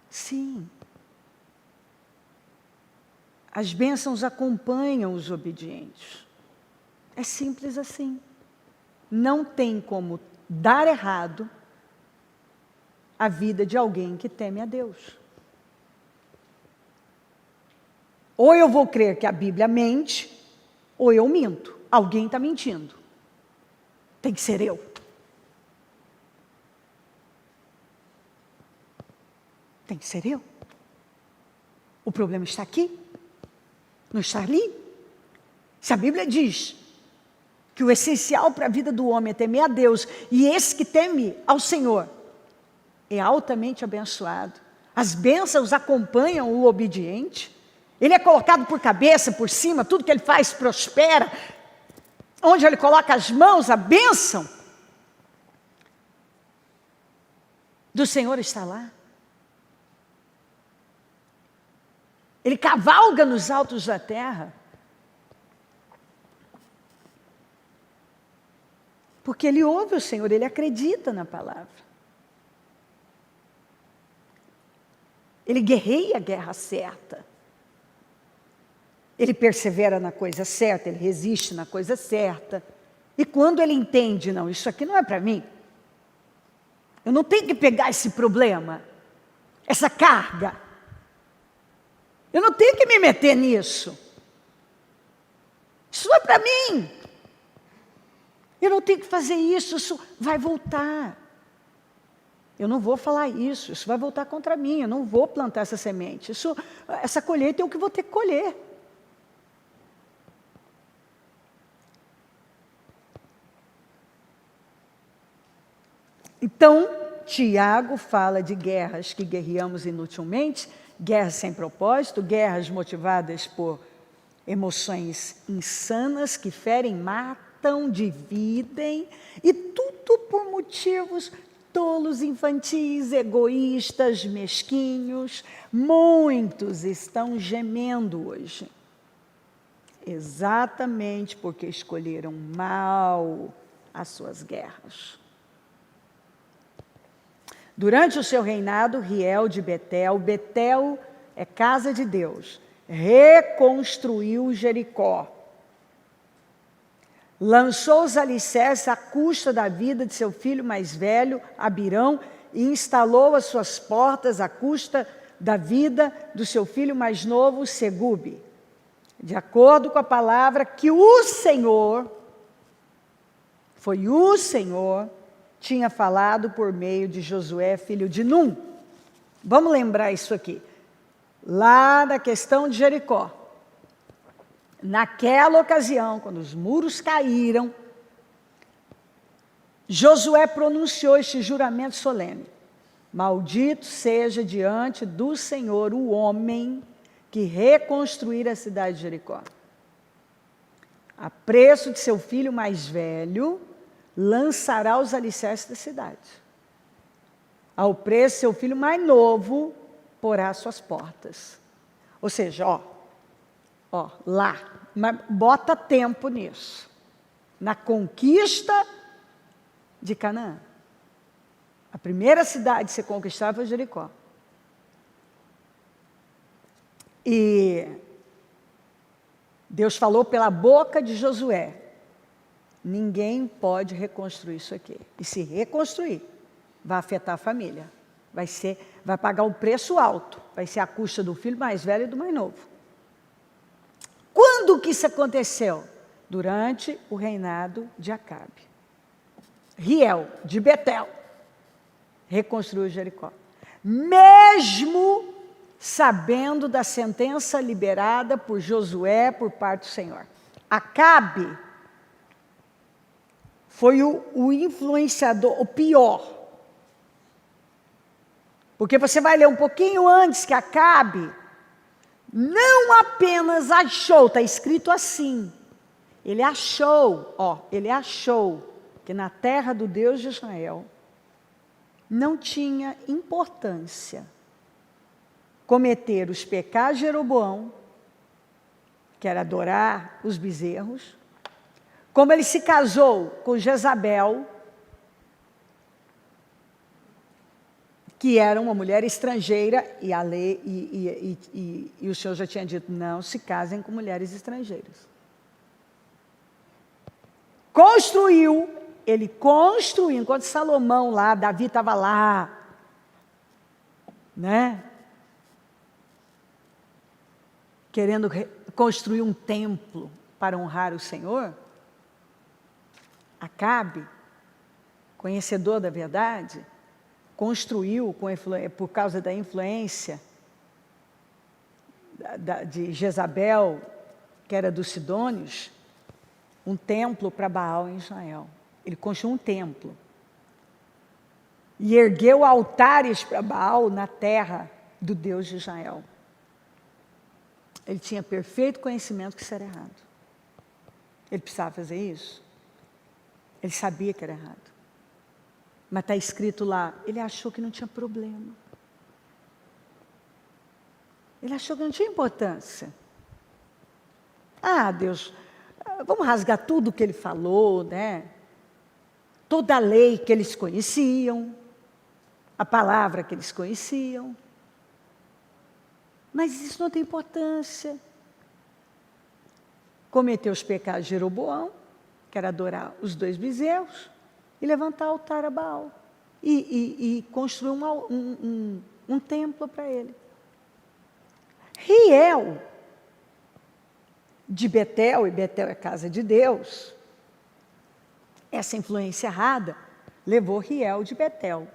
Sim. As bênçãos acompanham os obedientes. É simples assim. Não tem como dar errado a vida de alguém que teme a Deus. Ou eu vou crer que a Bíblia mente, ou eu minto. Alguém está mentindo. Tem que ser eu. Tem que ser eu. O problema está aqui, não está ali. Se a Bíblia diz que o essencial para a vida do homem é temer a Deus, e esse que teme ao Senhor é altamente abençoado. As bênçãos acompanham o obediente. Ele é colocado por cabeça, por cima, tudo que ele faz prospera. Onde ele coloca as mãos, a bênção do Senhor está lá. Ele cavalga nos altos da terra. Porque ele ouve o Senhor, ele acredita na palavra. Ele guerreia a guerra certa. Ele persevera na coisa certa, ele resiste na coisa certa. E quando ele entende, não, isso aqui não é para mim. Eu não tenho que pegar esse problema, essa carga. Eu não tenho que me meter nisso. Isso não é para mim. Eu não tenho que fazer isso, isso vai voltar. Eu não vou falar isso, isso vai voltar contra mim, eu não vou plantar essa semente. Essa colheita é o que vou ter que colher. Então, Tiago fala de guerras que guerreamos inutilmente, guerras sem propósito, guerras motivadas por emoções insanas que ferem, matam, dividem, e tudo por motivos tolos, infantis, egoístas, mesquinhos. Muitos estão gemendo hoje, exatamente porque escolheram mal as suas guerras. Durante o seu reinado, Riel de Betel, Betel é casa de Deus, reconstruiu Jericó. Lançou os alicerces à custa da vida de seu filho mais velho, Abirão, e instalou as suas portas à custa da vida do seu filho mais novo, Segube. De acordo com a palavra que o Senhor, tinha falado por meio de Josué, filho de Num. Vamos lembrar isso aqui. Lá da questão de Jericó. Naquela ocasião, quando os muros caíram, Josué pronunciou este juramento solene: maldito seja diante do Senhor o homem que reconstruir a cidade de Jericó. A preço de seu filho mais velho, lançará os alicerces da cidade. Ao preço de seu filho mais novo, porá suas portas. Ou seja, lá, mas bota tempo nisso. Na conquista de Canaã. A primeira cidade a ser conquistada foi Jericó. E Deus falou pela boca de Josué: ninguém pode reconstruir isso aqui. E se reconstruir, vai afetar a família. Vai pagar um preço alto. Vai ser a custa do filho mais velho e do mais novo. Quando que isso aconteceu? Durante o reinado de Acabe. Riel, de Betel, reconstruiu Jericó. Mesmo sabendo da sentença liberada por Josué por parte do Senhor. Acabe foi o influenciador, o pior, Porque você vai ler um pouquinho antes que Acabe não apenas achou, está escrito assim, ele achou que na terra do Deus de Israel não tinha importância cometer os pecados de Jeroboão, que era adorar os bezerros, como ele se casou com Jezabel, que era uma mulher estrangeira, e a lei e o Senhor já tinha dito, não se casem com mulheres estrangeiras. Ele construiu, enquanto Salomão lá, Davi estava lá, né? Querendo construir um templo para honrar o Senhor, Acabe, conhecedor da verdade, construiu, por causa da influência de Jezabel, que era dos Sidônios, um templo para Baal em Israel. Ele construiu um templo. E ergueu altares para Baal na terra do Deus de Israel. Ele tinha perfeito conhecimento que isso era errado. Ele precisava fazer isso? Ele sabia que era errado. Mas está escrito lá, ele achou que não tinha problema. Ele achou que não tinha importância. Ah, Deus, vamos rasgar tudo o que ele falou, né? Toda a lei que eles conheciam, a palavra que eles conheciam. Mas isso não tem importância. Cometeu os pecados de Jeroboão, que era adorar os 2 bezerros, e levantar altar a Baal. E construir um templo para ele. Riel, de Betel, e Betel é casa de Deus, essa influência errada levou Riel de Betel.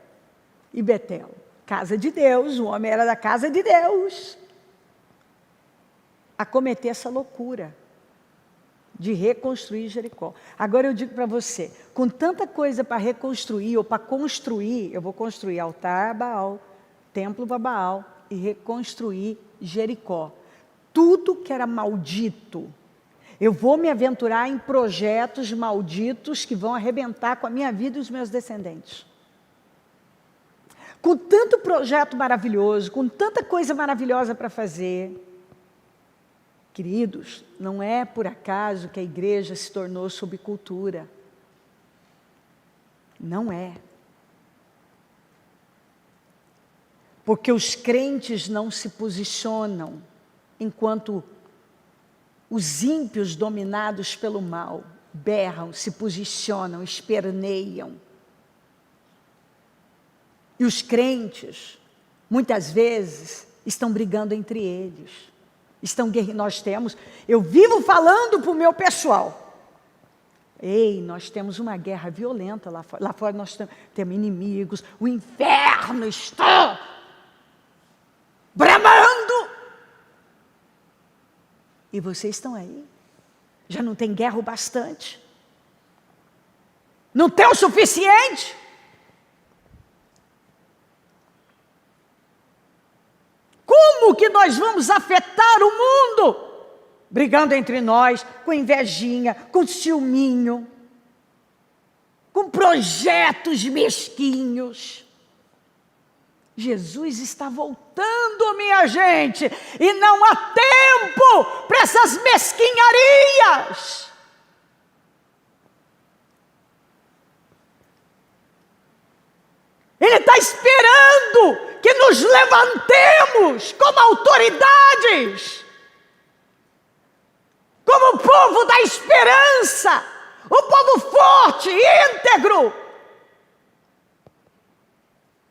E Betel, casa de Deus, o homem era da casa de Deus, a cometer essa loucura de reconstruir Jericó. Agora eu digo para você, com tanta coisa para reconstruir ou para construir, eu vou construir altar a Baal, templo para Baal e reconstruir Jericó. Tudo que era maldito, eu vou me aventurar em projetos malditos que vão arrebentar com a minha vida e os meus descendentes. Com tanto projeto maravilhoso, com tanta coisa maravilhosa para fazer. Queridos, não é por acaso que a igreja se tornou subcultura. Não é. Porque os crentes não se posicionam, enquanto os ímpios dominados pelo mal berram, se posicionam, esperneiam. E os crentes, muitas vezes, estão brigando entre eles. Eu vivo falando para o meu pessoal. Ei, nós temos uma guerra violenta lá fora. Lá fora nós temos inimigos. O inferno está bramando. E vocês estão aí. Já não tem guerra o bastante. Não tem o suficiente. Como que nós vamos afetar o mundo? Brigando entre nós, com invejinha, com ciúminho, com projetos mesquinhos. Jesus está voltando, minha gente, e não há tempo para essas mesquinharias. Ele está esperando que nos levantemos como autoridades, como o povo da esperança, o povo forte, íntegro,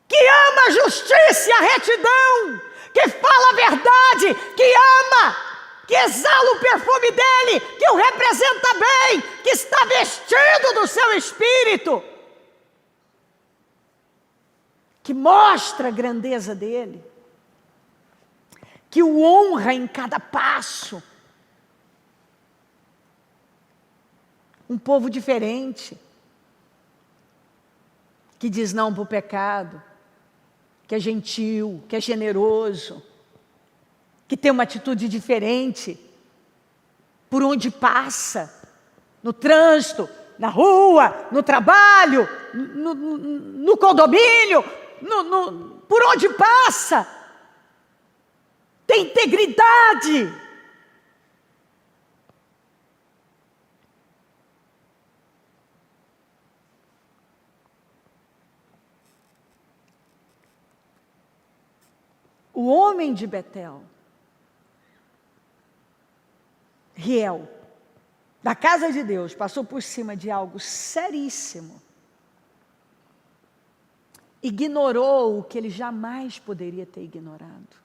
que ama a justiça e a retidão, que fala a verdade, que ama, que exala o perfume dele, que o representa bem, que está vestido do seu espírito, que mostra a grandeza dele, que o honra em cada passo. Um povo diferente, que diz não para o pecado, que é gentil, que é generoso, que tem uma atitude diferente, por onde passa, no trânsito, na rua, no trabalho, no condomínio, por onde passa, tem integridade. O homem de Betel, Riel, da casa de Deus, passou por cima de algo seríssimo. Ignorou o que ele jamais poderia ter ignorado.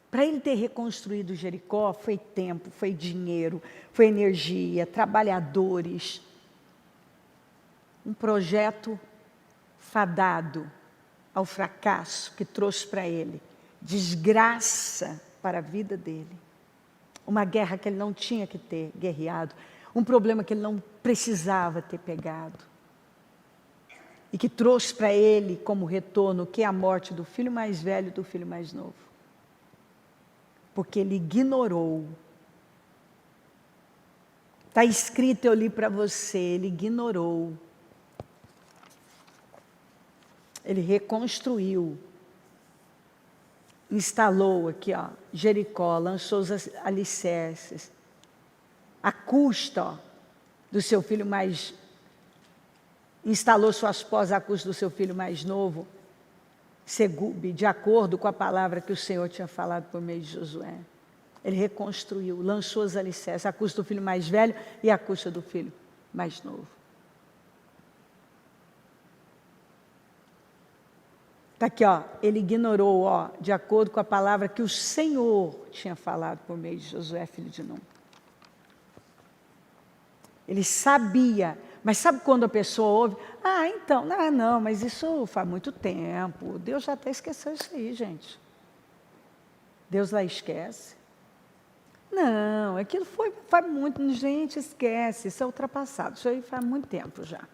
Para ele ter reconstruído Jericó, foi tempo, foi dinheiro, foi energia, trabalhadores. Um projeto fadado ao fracasso, que trouxe para ele desgraça para a vida dele. Uma guerra que ele não tinha que ter guerreado. Um problema que ele não precisava ter pegado. E que trouxe para ele como retorno, que é a morte do filho mais velho e do filho mais novo. Porque ele ignorou. Está escrito, eu li para você, ele ignorou. Ele reconstruiu. Instalou aqui, ó, Jericó, lançou os alicerces. À custa, do seu filho mais... Instalou suas posas à custa do seu filho mais novo, Segube, de acordo com a palavra que o Senhor tinha falado por meio de Josué. Ele reconstruiu, lançou os alicerces, à custa do filho mais velho e à custa do filho mais novo. Está aqui, ó, ele ignorou, ó, de acordo com a palavra que o Senhor tinha falado por meio de Josué, filho de Num. Ele sabia, mas sabe quando a pessoa ouve? Ah, então, não, mas isso faz muito tempo. Deus já até esqueceu isso aí, gente. Deus lá esquece. Não, aquilo faz muito, gente, esquece, isso é ultrapassado. Isso aí faz muito tempo já.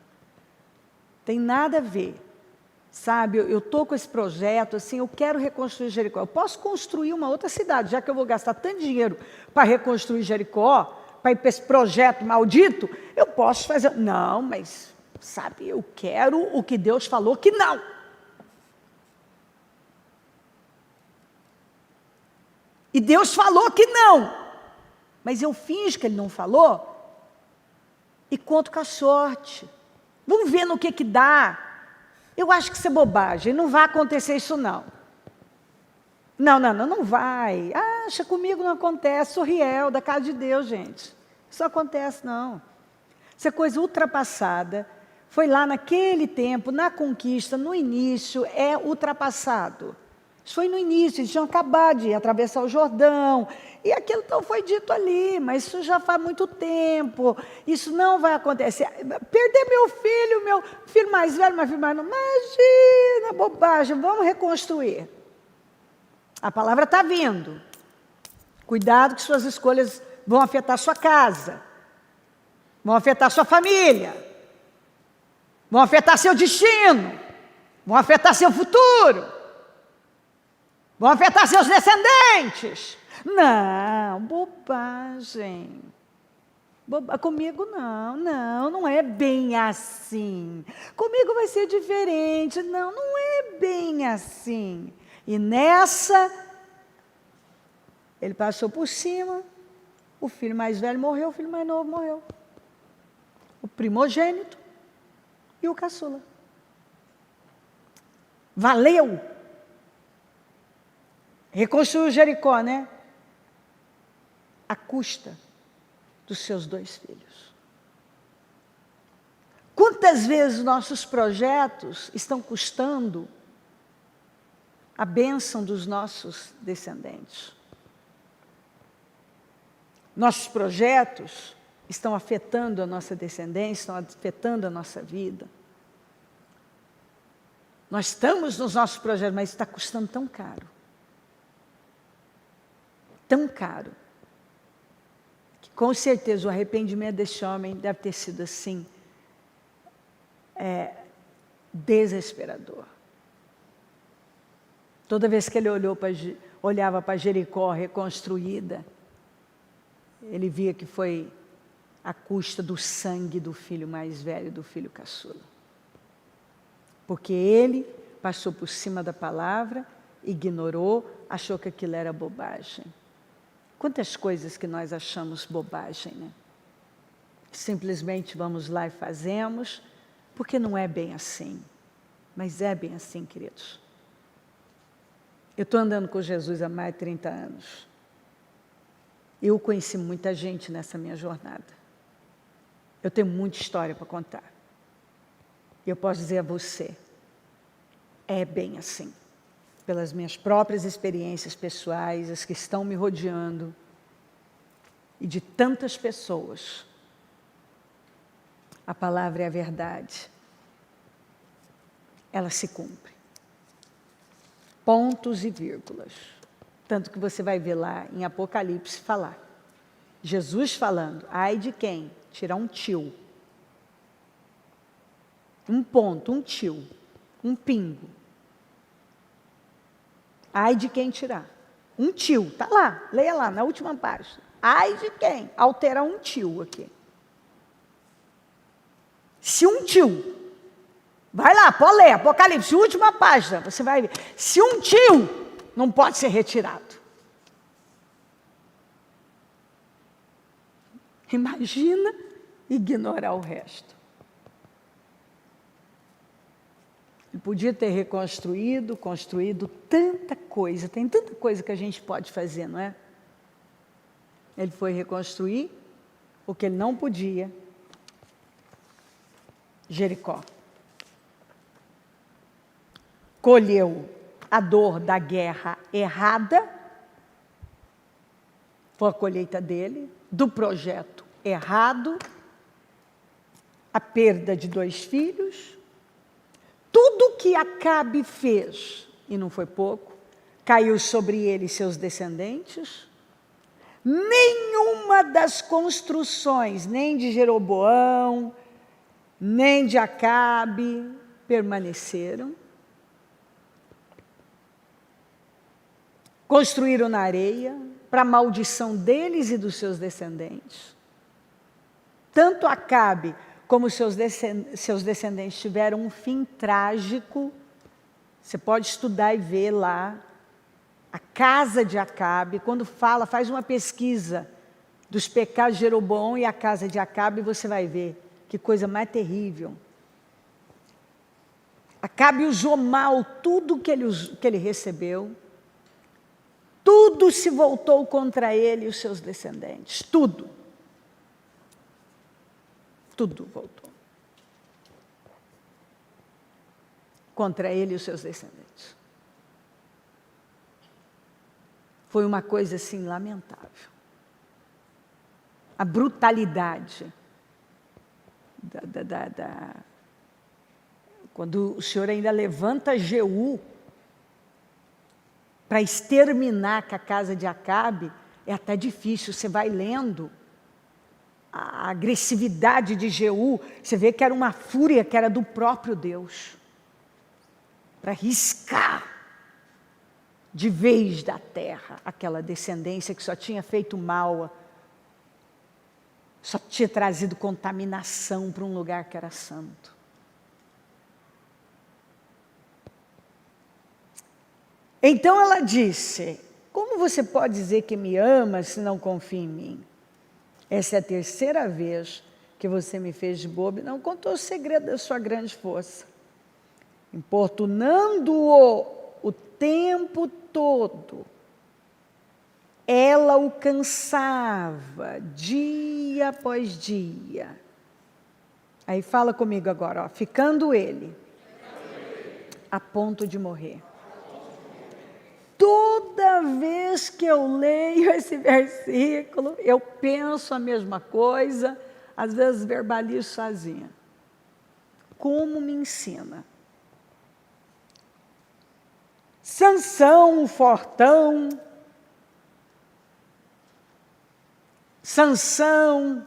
Tem nada a ver. Sabe, eu estou com esse projeto, assim, eu quero reconstruir Jericó. Eu posso construir uma outra cidade, já que eu vou gastar tanto dinheiro para reconstruir Jericó, para ir para esse projeto maldito, eu posso fazer... Não, mas, sabe, eu quero o que Deus falou que não. E Deus falou que não. Mas eu finjo que Ele não falou e conto com a sorte. Vamos ver no que dá. Eu acho que isso é bobagem, não vai acontecer isso não. Não vai. Acha, comigo não acontece, sou Riel, da casa de Deus, gente. Isso não acontece não. Isso é coisa ultrapassada. Foi lá naquele tempo, na conquista, no início, é ultrapassado. Isso foi no início, eles tinham acabado de atravessar o Jordão. E aquilo então foi dito ali, mas isso já faz muito tempo. Isso não vai acontecer. Perder meu filho mais velho, meu filho mais novo. Imagina, bobagem, vamos reconstruir. A palavra está vindo. Cuidado que suas escolhas vão afetar sua casa. Vão afetar sua família. Vão afetar seu destino. Vão afetar seu futuro. Vão afetar seus descendentes. Não, bobagem. Comigo não é bem assim. Comigo vai ser diferente. Não é bem assim. E nessa, ele passou por cima, o filho mais velho morreu, o filho mais novo morreu. O primogênito e o caçula. Valeu! Reconstruiu Jericó, né? À custa dos seus 2 filhos. Quantas vezes nossos projetos estão custando a bênção dos nossos descendentes? Nossos projetos estão afetando a nossa descendência, estão afetando a nossa vida. Nós estamos nos nossos projetos, mas está custando tão caro. Tão caro, que com certeza o arrependimento desse homem deve ter sido assim, desesperador. Toda vez que ele olhava para Jericó reconstruída, ele via que foi à custa do sangue do filho mais velho, do filho caçula. Porque ele passou por cima da palavra, ignorou, achou que aquilo era bobagem. Quantas coisas que nós achamos bobagem, né? Simplesmente vamos lá e fazemos, porque não é bem assim. Mas é bem assim, queridos. Eu estou andando com Jesus há mais de 30 anos. Eu conheci muita gente nessa minha jornada. Eu tenho muita história para contar. E eu posso dizer a você, é bem assim. Pelas minhas próprias experiências pessoais, as que estão me rodeando, e de tantas pessoas. A palavra é a verdade. Ela se cumpre. Pontos e vírgulas. Tanto que você vai ver lá em Apocalipse falar. Jesus falando, ai de quem? Tirar um tio. Um ponto, um tio, um pingo. Ai de quem tirar. Um tio, está lá, leia lá, na última página. Ai de quem? Alterar um tio aqui. Se um tio, vai lá, pode ler, Apocalipse, última página, você vai ver. Se um tio não pode ser retirado. Imagina ignorar o resto. Ele podia ter reconstruído, construído tanta coisa, tem tanta coisa que a gente pode fazer, não é? Ele foi reconstruir o que ele não podia, Jericó. Colheu a dor da guerra errada, foi a colheita dele, do projeto errado, a perda de 2 filhos, tudo que Acabe fez, e não foi pouco, caiu sobre ele e seus descendentes. Nenhuma das construções, nem de Jeroboão, nem de Acabe, permaneceram. Construíram na areia, para a maldição deles e dos seus descendentes. Tanto Acabe como seus descendentes tiveram um fim trágico. Você pode estudar e ver lá, a casa de Acabe, quando fala, faz uma pesquisa dos pecados de Jeroboão e a casa de Acabe, você vai ver que coisa mais terrível. Acabe usou mal tudo que ele recebeu, tudo se voltou contra ele e os seus descendentes, tudo. Tudo voltou contra ele e os seus descendentes. Foi uma coisa assim lamentável. A brutalidade quando o Senhor ainda levanta Jeú para exterminar com a casa de Acabe, é até difícil, você vai lendo a agressividade de Jeú, você vê que era uma fúria que era do próprio Deus, para riscar de vez da terra aquela descendência que só tinha feito mal, só tinha trazido contaminação para um lugar que era santo. Então ela disse, como você pode dizer que me ama se não confia em mim? Essa é a 3ª vez que você me fez de bobo e não contou o segredo da sua grande força. Importunando-o o tempo todo, ela o cansava dia após dia. Aí fala comigo agora, ó, ficando ele a ponto de morrer. Toda vez que eu leio esse versículo, eu penso a mesma coisa, às vezes verbalizo sozinha. Como me ensina? Sansão, o fortão, Sansão,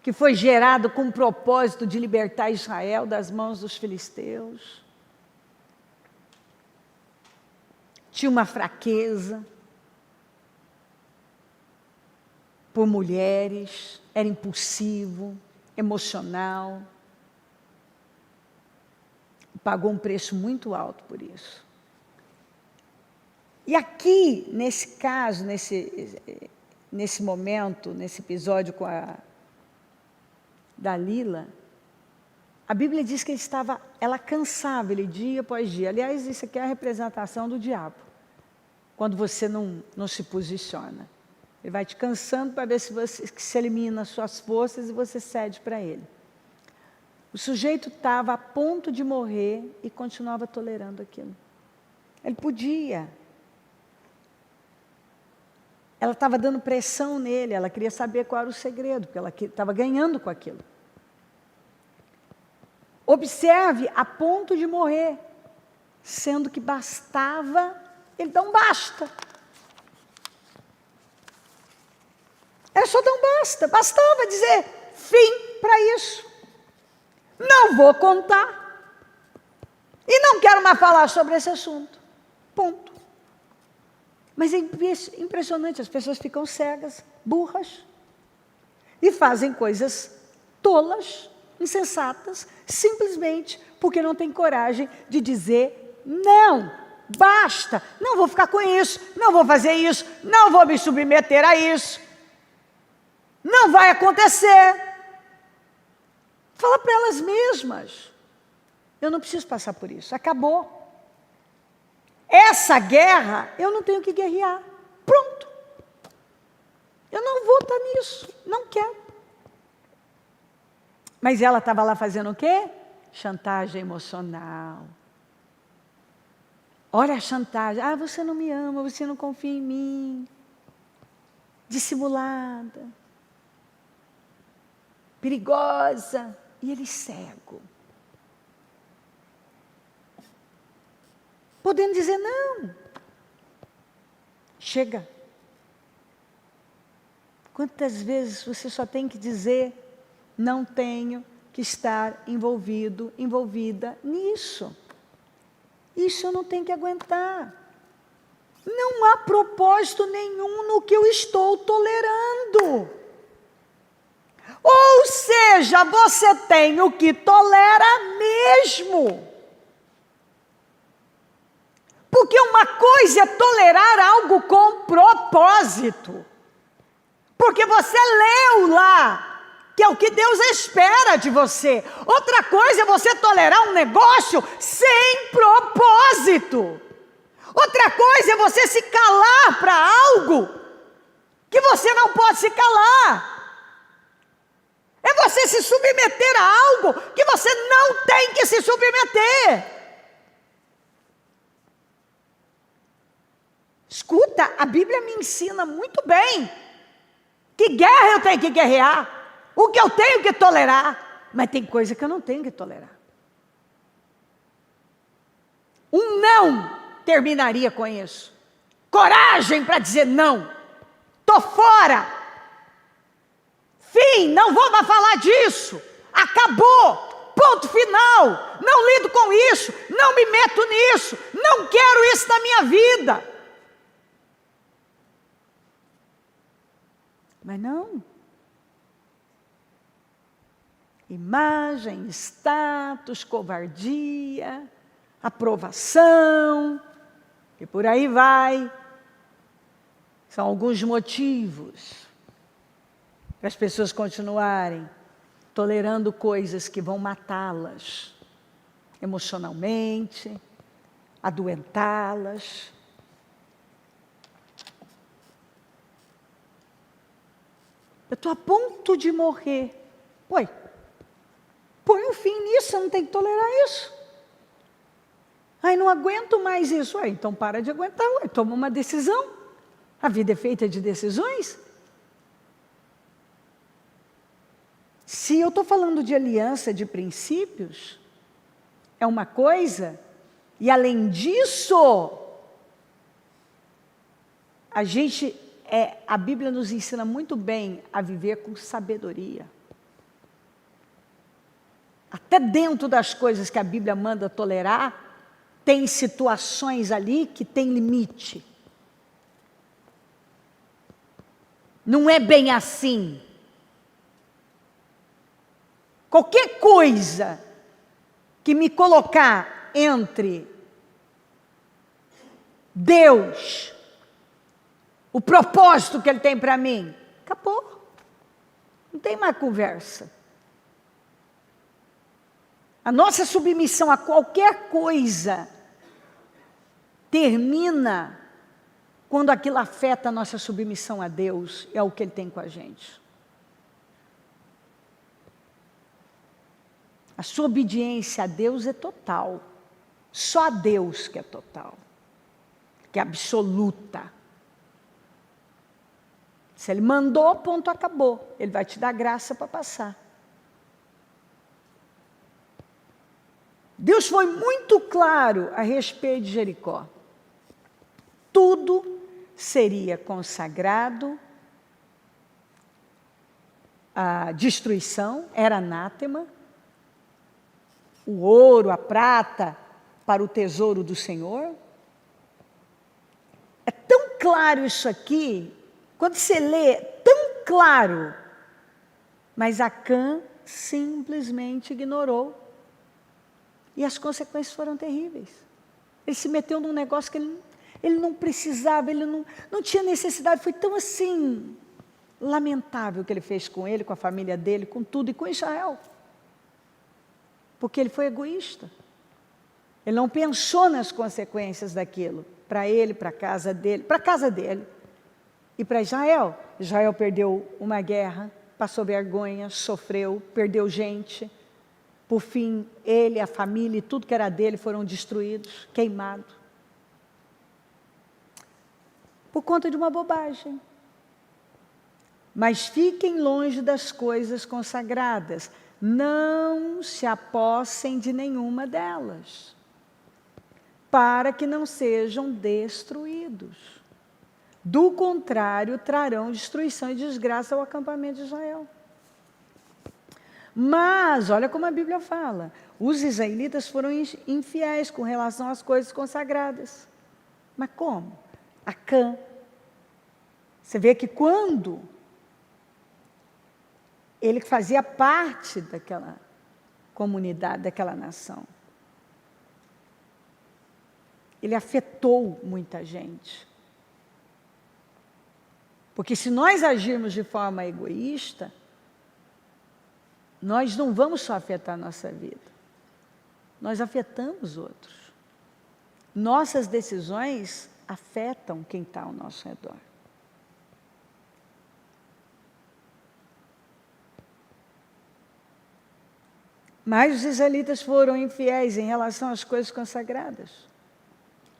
que foi gerado com o propósito de libertar Israel das mãos dos filisteus. tinha uma fraqueza por mulheres, era impulsivo, emocional. Pagou um preço muito alto por isso. E aqui, nesse caso, nesse momento, nesse episódio com a Dalila, a Bíblia diz que ela cansava ele dia após dia. Aliás, isso aqui é a representação do diabo, quando você não se posiciona. Ele vai te cansando para ver se se elimina as suas forças e você cede para ele. O sujeito estava a ponto de morrer e continuava tolerando aquilo. Ele podia. Ela estava dando pressão nele, ela queria saber qual era o segredo, porque ela estava ganhando com aquilo. Observe, a ponto de morrer, sendo que bastava ele dar um basta. Era só dar um basta, bastava dizer fim para isso. Não vou contar e não quero mais falar sobre esse assunto. Ponto. Mas é impressionante, as pessoas ficam cegas, burras, e fazem coisas tolas, insensatas, simplesmente porque não tem coragem de dizer não, basta, não vou ficar com isso, não vou fazer isso, não vou me submeter a isso, não vai acontecer. Fala para elas mesmas, eu não preciso passar por isso, acabou. Essa guerra, eu não tenho que guerrear. Pronto. Eu não vou estar nisso. Não quero. Mas ela estava lá fazendo o quê? Chantagem emocional. Olha a chantagem. Ah, você não me ama, você não confia em mim. Dissimulada. Perigosa. E ele cego. Podendo dizer não. Chega. Quantas vezes você só tem que dizer, não tenho que estar envolvida nisso. Isso eu não tenho que aguentar. Não há propósito nenhum no que eu estou tolerando. Ou seja, você tem o que tolera mesmo. Porque uma coisa é tolerar algo com propósito. Porque você leu lá, que é o que Deus espera de você. Outra coisa é você tolerar um negócio sem propósito. Outra coisa é você se calar para algo que você não pode se calar. É você se submeter a algo que você não tem que se submeter. Escuta, a Bíblia me ensina muito bem que guerra eu tenho que guerrear, o que eu tenho que tolerar, mas tem coisa que eu não tenho que tolerar. Um não terminaria com isso. Coragem para dizer não. Estou fora. Fim, não vou mais falar disso. Acabou. Ponto final. Não lido com isso. Não me meto nisso. Não quero isso na minha vida. Mas não. Imagem, status, covardia, aprovação, e por aí vai. São alguns motivos para as pessoas continuarem tolerando coisas que vão matá-las emocionalmente, adoentá-las. Eu estou a ponto de morrer. Ué, põe um fim nisso, eu não tenho que tolerar isso. Ai, não aguento mais isso. Ué, então para de aguentar, ué, toma uma decisão. A vida é feita de decisões. Se eu estou falando de aliança, de princípios, é uma coisa, e além disso, a Bíblia nos ensina muito bem a viver com sabedoria. Até dentro das coisas que a Bíblia manda tolerar, tem situações ali que tem limite. Não é bem assim. Qualquer coisa que me colocar entre Deus, o propósito que Ele tem para mim, acabou. Não tem mais conversa. A nossa submissão a qualquer coisa termina quando aquilo afeta a nossa submissão a Deus e ao que Ele tem com a gente. A sua obediência a Deus é total. Só a Deus que é total, que é absoluta. Se Ele mandou, ponto, acabou. Ele vai te dar graça para passar. Deus foi muito claro a respeito de Jericó. Tudo seria consagrado à destruição, era anátema. O ouro, a prata, para o tesouro do Senhor. É tão claro isso aqui, quando você lê, é tão claro. Mas Acã simplesmente ignorou. E as consequências foram terríveis. Ele se meteu num negócio que ele não precisava, ele não tinha necessidade. Foi tão assim, lamentável o que ele fez com ele, com a família dele, com tudo e com Israel. Porque ele foi egoísta. Ele não pensou nas consequências daquilo. Para ele, para a casa dele e para Israel. Israel perdeu uma guerra, passou vergonha, sofreu, perdeu gente. Por fim, ele, a família e tudo que era dele foram destruídos, queimados. Por conta de uma bobagem. Mas fiquem longe das coisas consagradas. Não se apossem de nenhuma delas, para que não sejam destruídos. Do contrário, trarão destruição e desgraça ao acampamento de Israel. Mas, olha como a Bíblia fala, os israelitas foram infiéis com relação às coisas consagradas. Mas como? Acã. Você vê que quando ele fazia parte daquela comunidade, daquela nação, ele afetou muita gente. Porque se nós agirmos de forma egoísta, nós não vamos só afetar a nossa vida, nós afetamos outros. Nossas decisões afetam quem está ao nosso redor. Mas os israelitas foram infiéis em relação às coisas consagradas.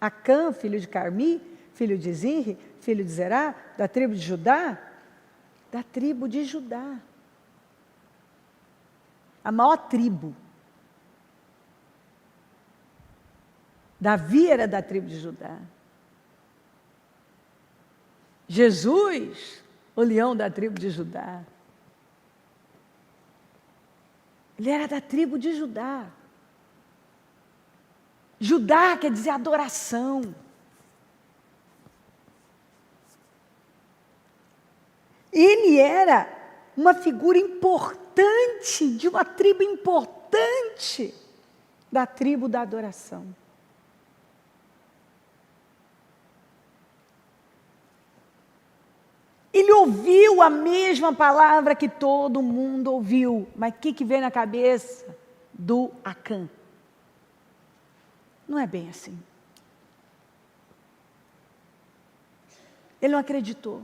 Acã, filho de Carmi, filho de Zinri, filho de Zerá, da tribo de Judá, a maior tribo. Davi era da tribo de Judá. Jesus, o leão da tribo de Judá. Ele era da tribo de Judá. Judá quer dizer adoração. Ele era uma figura importante, de uma tribo importante, da tribo da adoração. Ele ouviu a mesma palavra que todo mundo ouviu. Mas o que veio na cabeça do Acã? Não é bem assim. Ele não acreditou.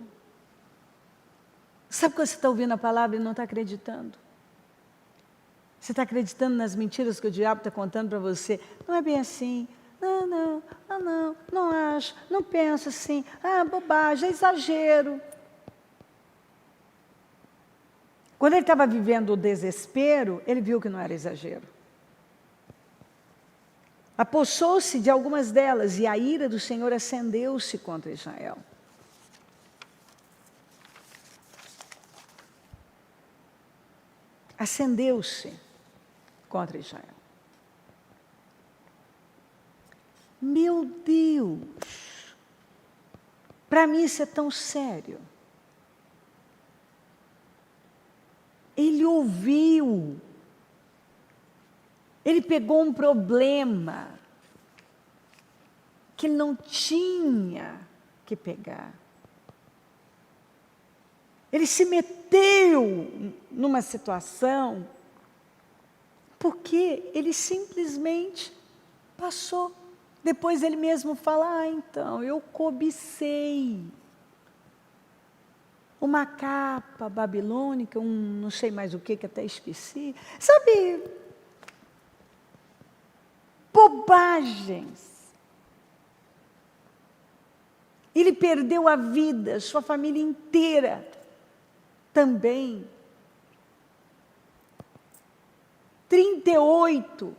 Sabe quando você está ouvindo a palavra e não está acreditando? Você está acreditando nas mentiras que o diabo está contando para você. Não é bem assim. Não acho, não penso assim. Bobagem, é exagero. Quando ele estava vivendo o desespero, ele viu que não era exagero. Apossou-se de algumas delas e a ira do Senhor acendeu-se contra Israel. Acendeu-se contra Israel. Meu Deus! Para mim isso é tão sério. Ele ouviu. Ele pegou um problema que ele não tinha que pegar. Ele se meteu numa situação porque ele simplesmente passou. Depois ele mesmo fala, então, eu cobicei uma capa babilônica, não sei mais o que até esqueci. Sabe, bobagens. Ele perdeu a vida, sua família inteira também. 38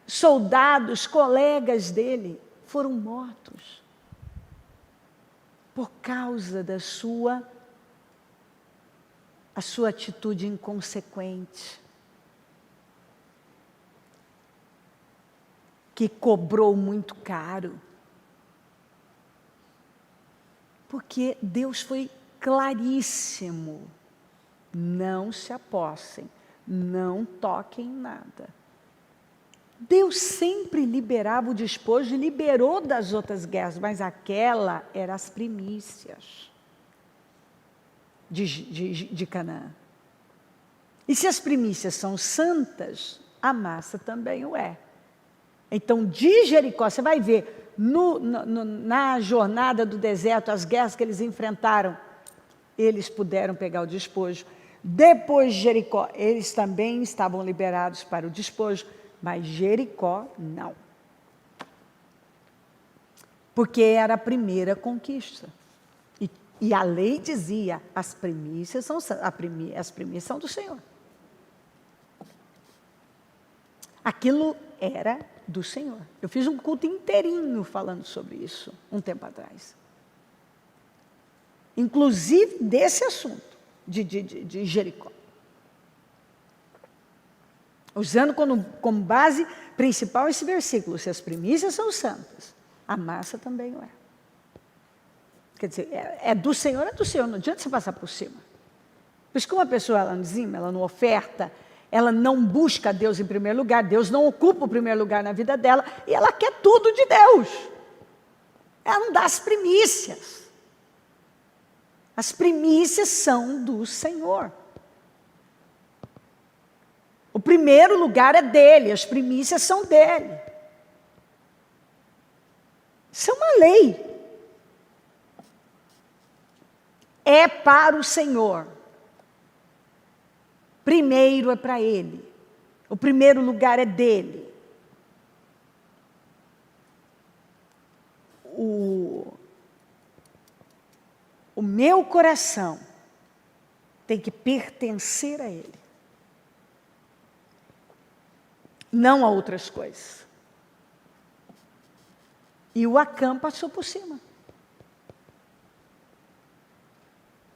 soldados, colegas dele, foram mortos por causa da sua atitude inconsequente, que cobrou muito caro. Porque Deus foi claríssimo. Não se apossem, não toquem em nada. Deus sempre liberava o despojo e liberou das outras guerras, mas aquela era as primícias de Canaã. E se as primícias são santas, a massa também o é. Então, de Jericó, você vai ver, na jornada do deserto, as guerras que eles enfrentaram, eles puderam pegar o despojo. Depois de Jericó, eles também estavam liberados para o despojo, mas Jericó não. Porque era a primeira conquista. E a lei dizia, as primícias são do Senhor. Aquilo era do Senhor. Eu fiz um culto inteirinho falando sobre isso, um tempo atrás. Inclusive desse assunto, de Jericó. Usando como base principal esse versículo, se as primícias são santas, a massa também o é. Quer dizer, é do Senhor, não adianta você passar por cima. Por isso que uma pessoa, ela não dizima, ela não oferta, ela não busca Deus em primeiro lugar, Deus não ocupa o primeiro lugar na vida dela, e ela quer tudo de Deus. Ela não dá as primícias. As primícias são do Senhor. O primeiro lugar é dele, as primícias são dele. Isso é uma lei. É para o Senhor. Primeiro é para ele. O primeiro lugar é dele. O meu coração tem que pertencer a ele. Não a outras coisas. E o Acã passou por cima.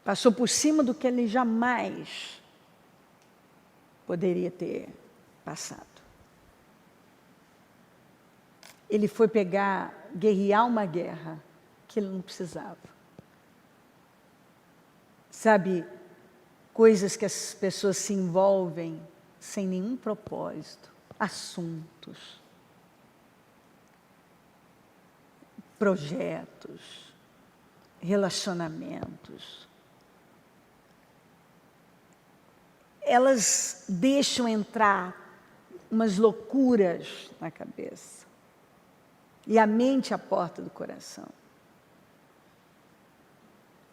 Passou por cima do que ele jamais poderia ter passado. Ele foi guerrear uma guerra que ele não precisava. Sabe, coisas que as pessoas se envolvem sem nenhum propósito, assuntos, projetos, relacionamentos. Elas deixam entrar umas loucuras na cabeça. E a mente é a porta do coração.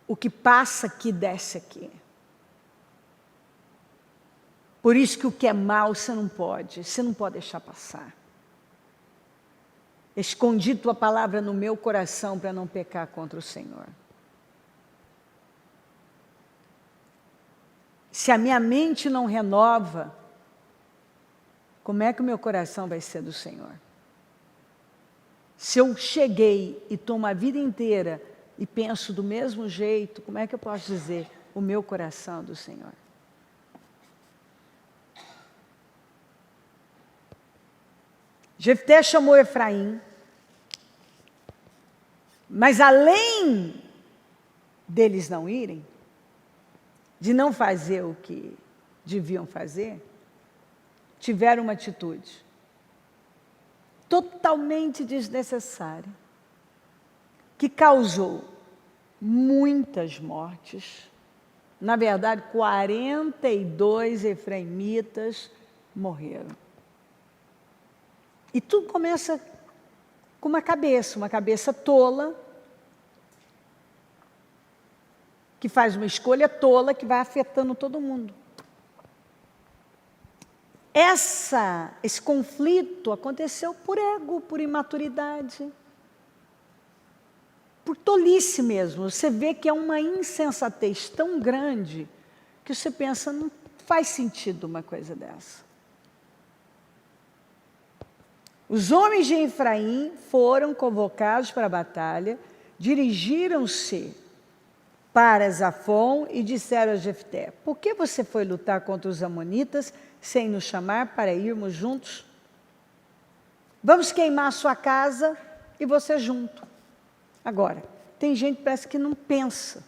O que passa aqui, desce aqui. Por isso que o que é mal você não pode deixar passar. Escondi tua palavra no meu coração para não pecar contra o Senhor. Se a minha mente não renova, como é que o meu coração vai ser do Senhor? Se eu cheguei e estou uma vida inteira e penso do mesmo jeito, como é que eu posso dizer o meu coração é do Senhor? Jefté chamou Efraim Mas além deles não irem, de não fazer o que deviam fazer, tiveram uma atitude totalmente desnecessária, que causou muitas mortes. Na verdade, 42 efraimitas morreram. E tudo começa com uma cabeça tola, que faz uma escolha tola que vai afetando todo mundo. Esse conflito aconteceu por ego, por imaturidade, por tolice mesmo. Você vê que é uma insensatez tão grande que você pensa, não faz sentido uma coisa dessa. Os homens de Efraim foram convocados para a batalha, dirigiram-se para Zafon e disseram a Jefté: por que você foi lutar contra os amonitas sem nos chamar para irmos juntos? Vamos queimar a sua casa e você junto. Agora, tem gente que parece que não pensa.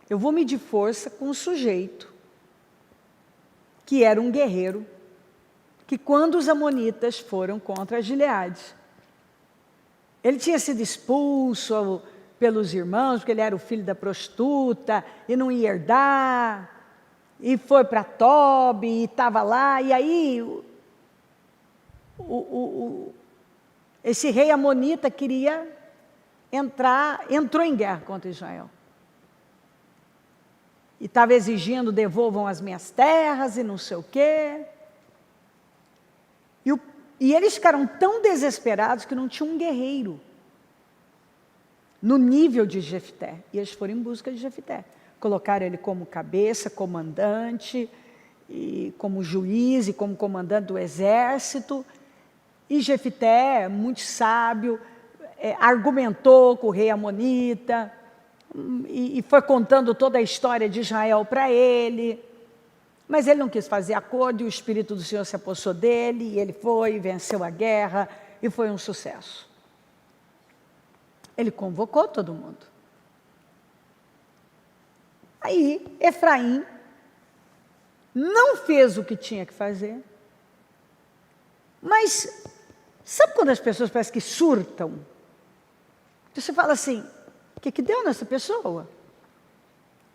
Eu vou medir força com um sujeito que era um guerreiro, que quando os amonitas foram contra Gileade, ele tinha sido expulso pelos irmãos, porque ele era o filho da prostituta, e não ia herdar, e foi para Tob, e estava lá, e aí esse rei amonita entrou em guerra contra Israel. E estava exigindo, devolvam as minhas terras, e não sei o quê. E eles ficaram tão desesperados que não tinha um guerreiro no nível de Jefté. E eles foram em busca de Jefté. Colocaram ele como cabeça, comandante, e como juiz e como comandante do exército. E Jefté, muito sábio, argumentou com o rei amonita e foi contando toda a história de Israel para ele. Mas ele não quis fazer acordo e o Espírito do Senhor se apossou dele, e ele foi, venceu a guerra, e foi um sucesso. Ele convocou todo mundo. Aí, Efraim não fez o que tinha que fazer, mas sabe quando as pessoas parecem que surtam? Você fala assim, o que deu nessa pessoa?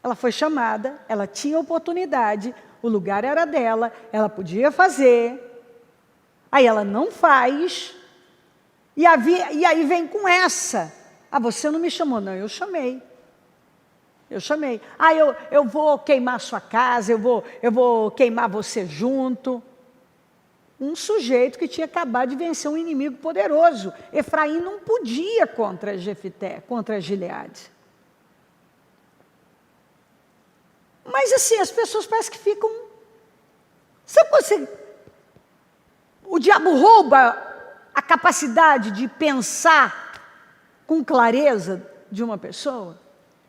Ela foi chamada, ela tinha oportunidade, o lugar era dela, ela podia fazer, aí ela não faz, e aí vem com essa. Você não me chamou. Não, eu chamei. Eu vou queimar sua casa, eu vou queimar você junto. Um sujeito que tinha acabado de vencer um inimigo poderoso. Efraim não podia contra Jefté, contra Gileade. Mas assim, as pessoas parecem que ficam... Sabe quando o diabo rouba a capacidade de pensar com clareza de uma pessoa?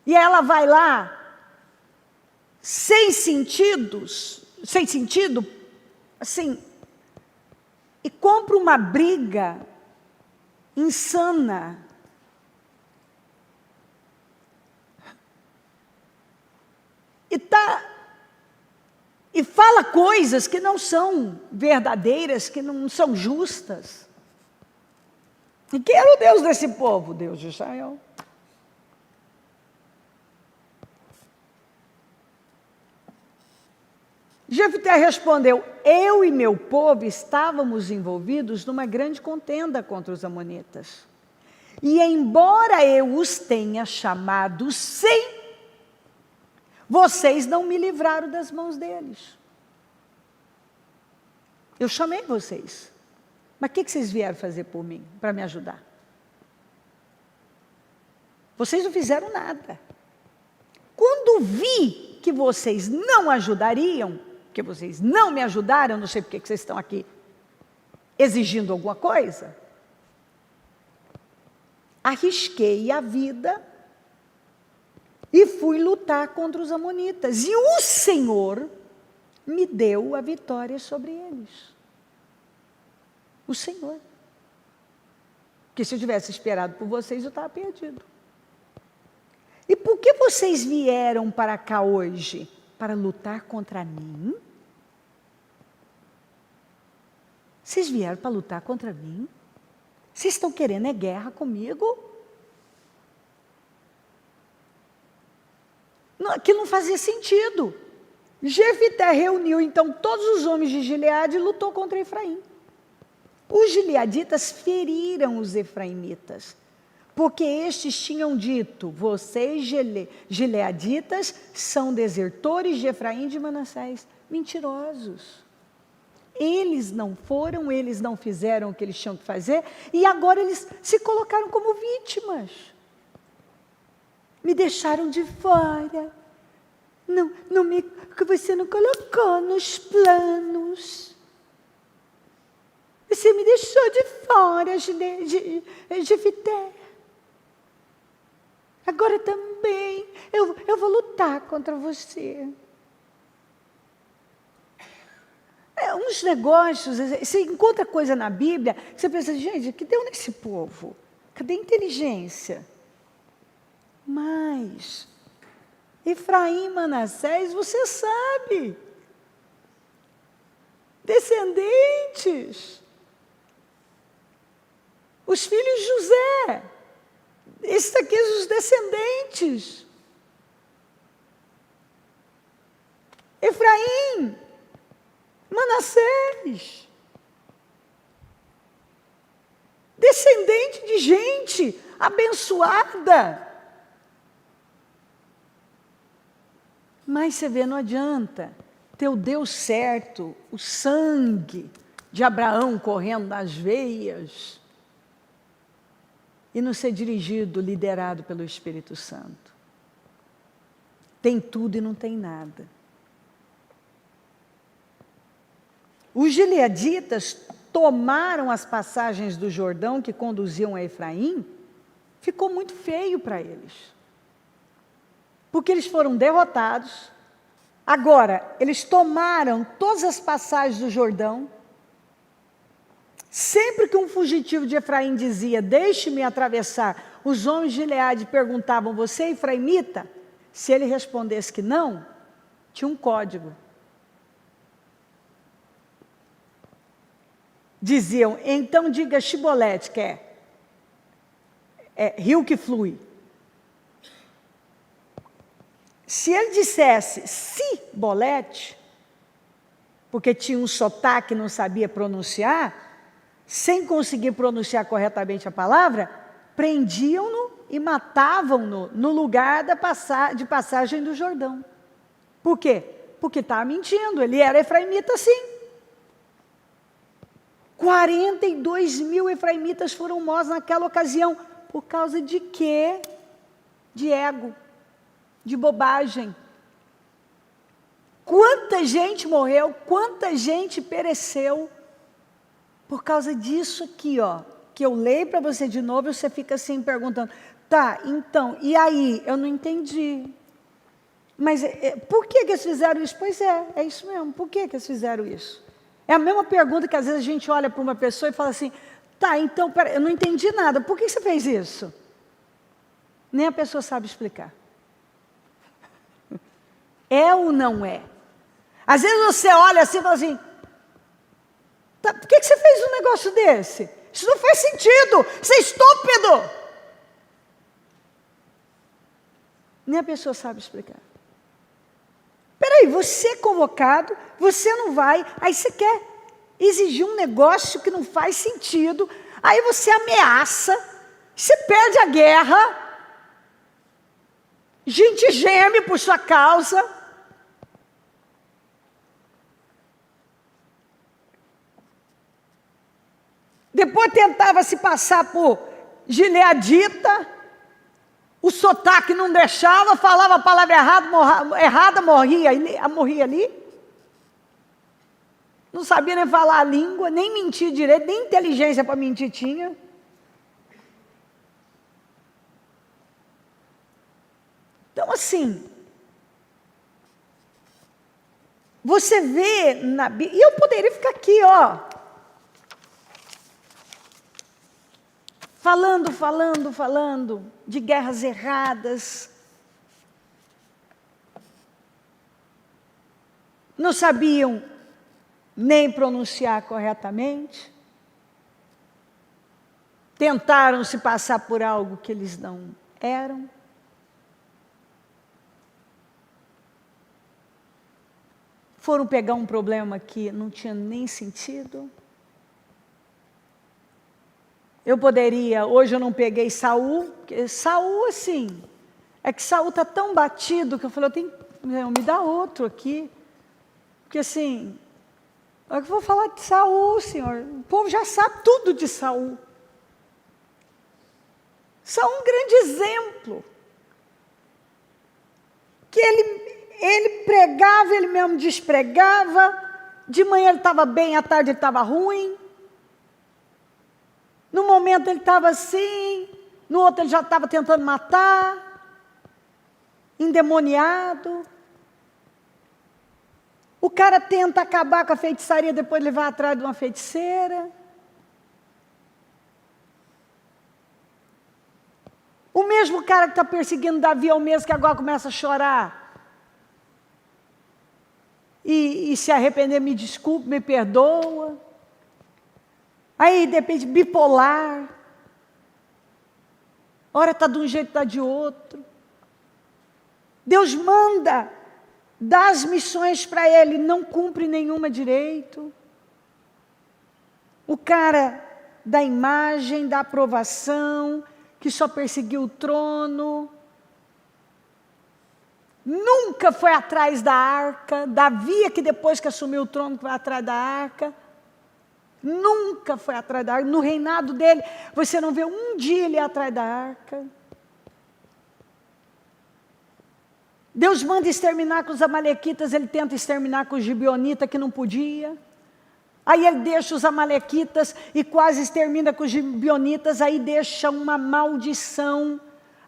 E ela vai lá, sem sentido, assim, e compra uma briga insana. E fala coisas que não são verdadeiras, que não são justas. E quem era o Deus desse povo? Deus de Israel. Jefté respondeu: eu e meu povo estávamos envolvidos numa grande contenda contra os amonitas. E embora eu os tenha chamado sem, vocês não me livraram das mãos deles. Eu chamei vocês. Mas o que vocês vieram fazer por mim, para me ajudar? Vocês não fizeram nada. Quando vi que vocês não ajudariam, que vocês não me ajudaram, não sei por que vocês estão aqui exigindo alguma coisa, arrisquei a vida e fui lutar contra os amonitas. E o Senhor me deu a vitória sobre eles. O Senhor. Porque se eu tivesse esperado por vocês, eu estava perdido. E por que vocês vieram para cá hoje? Para lutar contra mim? Vocês vieram para lutar contra mim? Vocês estão querendo guerra comigo? Não, aquilo não fazia sentido. Jefité reuniu então todos os homens de Gileade e lutou contra Efraim. Os gileaditas feriram os efraimitas, porque estes tinham dito: vocês gileaditas são desertores de Efraim e de Manassés. Mentirosos. Eles não foram, eles não fizeram o que eles tinham que fazer, e agora eles se colocaram como vítimas. Me deixaram de fora. Que você não colocou nos planos. Você me deixou de fora, Jefité. Agora também eu vou lutar contra você. Uns negócios, você encontra coisa na Bíblia, você pensa, gente, que deu nesse povo? Cadê a inteligência? Mas, Efraim e Manassés, você sabe, descendentes, os filhos de José, esses aqui são os descendentes. Efraim, Manassés, descendente de gente abençoada. Mas você vê, não adianta ter o Deus certo, o sangue de Abraão correndo nas veias, e não ser dirigido, liderado pelo Espírito Santo. Tem tudo e não tem nada. Os gileaditas tomaram as passagens do Jordão que conduziam a Efraim, ficou muito feio para eles. Porque eles foram derrotados. Agora, eles tomaram todas as passagens do Jordão. Sempre que um fugitivo de Efraim dizia: deixe-me atravessar, os homens de Gileade perguntavam: você é efraimita? Se ele respondesse que não, tinha um código. Diziam: então diga Shibolete, que é rio que flui. Se ele dissesse Sibolete, porque tinha um sotaque e não sabia pronunciar, sem conseguir pronunciar corretamente a palavra, prendiam-no e matavam-no no lugar de passagem do Jordão. Por quê? Porque estava mentindo, ele era efraimita sim. 42.000 efraimitas foram mortos naquela ocasião. Por causa de quê? De ego, de bobagem. Quanta gente morreu, quanta gente pereceu por causa disso aqui, ó, que eu leio para você de novo e você fica assim perguntando: tá, então, e aí? Eu não entendi. Mas por que eles fizeram isso? Pois é isso mesmo, por que eles fizeram isso? É a mesma pergunta que às vezes a gente olha para uma pessoa e fala assim: tá, então, pera, eu não entendi nada, por que você fez isso? Nem a pessoa sabe explicar. É ou não é? Às vezes você olha assim e fala assim: tá, por que você fez um negócio desse? Isso não faz sentido, isso é estúpido. Nem a pessoa sabe explicar. Peraí, você é convocado, você não vai, aí você quer exigir um negócio que não faz sentido, aí você ameaça, você perde a guerra, gente geme por sua causa. Depois tentava se passar por gileadita, o sotaque não deixava, falava a palavra errada, morria ali. Não sabia nem falar a língua, nem mentir direito, nem inteligência para mentir tinha. Então, assim, você vê na Bíblia, e eu poderia ficar aqui, ó, falando de guerras erradas. Não sabiam nem pronunciar corretamente. Tentaram se passar por algo que eles não eram. Foram pegar um problema que não tinha nem sentido. Eu poderia, hoje eu não peguei Saul, porque Saul assim, é que Saul está tão batido que eu falei, me dá outro aqui. Porque assim, eu vou falar de Saul, Senhor, o povo já sabe tudo de Saul. Saul é um grande exemplo. Que ele pregava, ele mesmo despregava, de manhã ele estava bem, à tarde ele estava ruim. No momento ele estava assim, no outro ele já estava tentando matar, endemoniado. O cara tenta acabar com a feitiçaria, depois ele vai atrás de uma feiticeira. O mesmo cara que está perseguindo Davi é o mesmo que agora começa a chorar. E se arrepender, me desculpe, me perdoa. Aí, de repente, bipolar. Ora está de um jeito, está de outro. Deus manda, dá as missões para ele, não cumpre nenhuma direito. O cara da imagem, da aprovação, que só perseguiu o trono, nunca foi atrás da arca. Davi é que depois que assumiu o trono foi atrás da arca. Nunca foi atrás da arca. No reinado dele, você não vê um dia ele ir atrás da arca. Deus manda exterminar com os amalequitas, ele tenta exterminar com os gibeonitas, que não podia. Aí ele deixa os amalequitas e quase extermina com os gibeonitas, aí deixa uma maldição.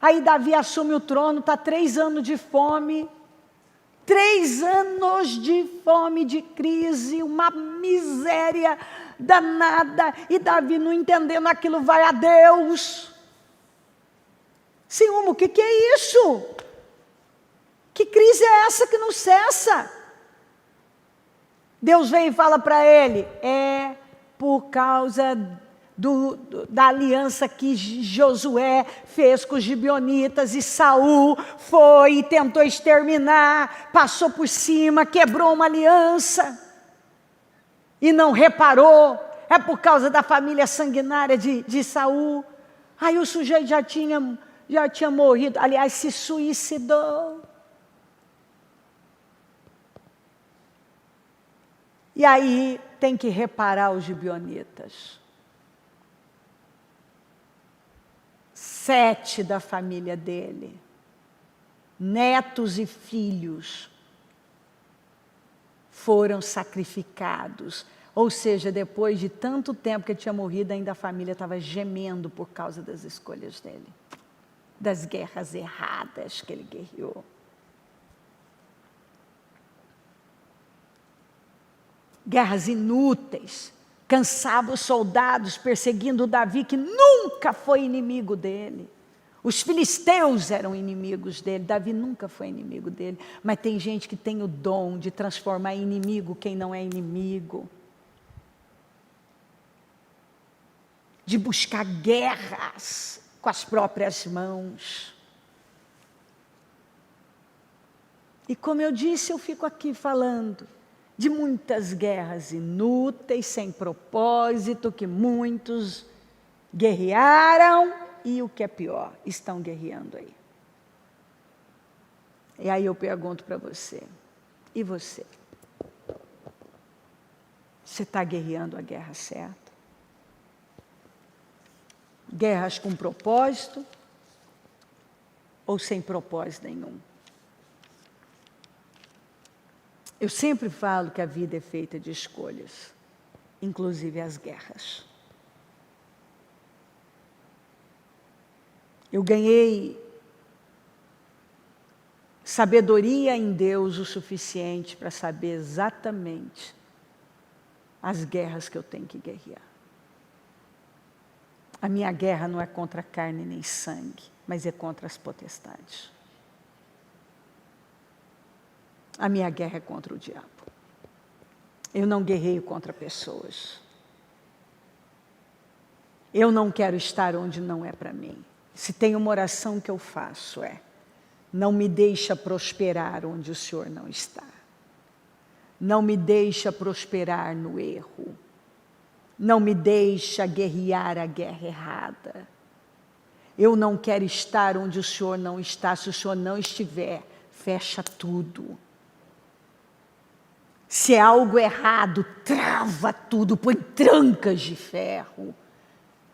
Aí Davi assume o trono, está 3 anos de fome. 3 anos de fome, de crise, uma miséria danada. E Davi, não entendendo aquilo, vai a Deus. Senhor, o que é isso? Que crise é essa que não cessa? Deus vem e fala para ele, é por causa da aliança que Josué fez com os gibeonitas, e Saul foi e tentou exterminar, passou por cima, quebrou uma aliança, e não reparou, é por causa da família sanguinária de Saul. Aí o sujeito já tinha morrido, aliás, se suicidou. E aí tem que reparar os gibeonitas. 7 da família dele, netos e filhos, foram sacrificados. Ou seja, depois de tanto tempo que ele tinha morrido, ainda a família estava gemendo por causa das escolhas dele, das guerras erradas que ele guerreou. Guerras inúteis, cansava os soldados perseguindo Davi, que nunca foi inimigo dele. Os filisteus eram inimigos dele, Davi nunca foi inimigo dele. Mas tem gente que tem o dom de transformar em inimigo quem não é inimigo. De buscar guerras com as próprias mãos. E como eu disse, eu fico aqui falando de muitas guerras inúteis, sem propósito, que muitos guerrearam e, o que é pior, estão guerreando aí. E aí eu pergunto para você, e você? Você está guerreando a guerra certa? Guerras com propósito ou sem propósito nenhum? Eu sempre falo que a vida é feita de escolhas, inclusive as guerras. Eu ganhei sabedoria em Deus o suficiente para saber exatamente as guerras que eu tenho que guerrear. A minha guerra não é contra carne nem sangue, mas é contra as potestades. A minha guerra é contra o diabo. Eu não guerreio contra pessoas. Eu não quero estar onde não é para mim. Se tem uma oração que eu faço não me deixa prosperar onde o Senhor não está. Não me deixa prosperar no erro. Não me deixa guerrear a guerra errada. Eu não quero estar onde o Senhor não está. Se o Senhor não estiver, fecha tudo. Se é algo errado, trava tudo, põe trancas de ferro.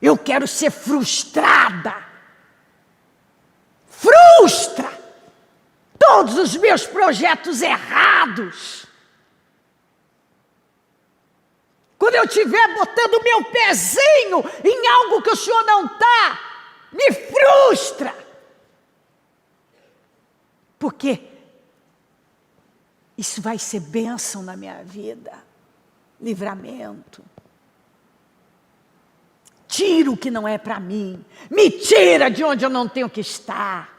Eu quero ser frustrada. Frustra todos os meus projetos errados. Quando eu estiver botando meu pezinho em algo que o Senhor não está, me frustra. Porque isso vai ser bênção na minha vida, livramento. Tira o que não é para mim, me tira de onde eu não tenho que estar.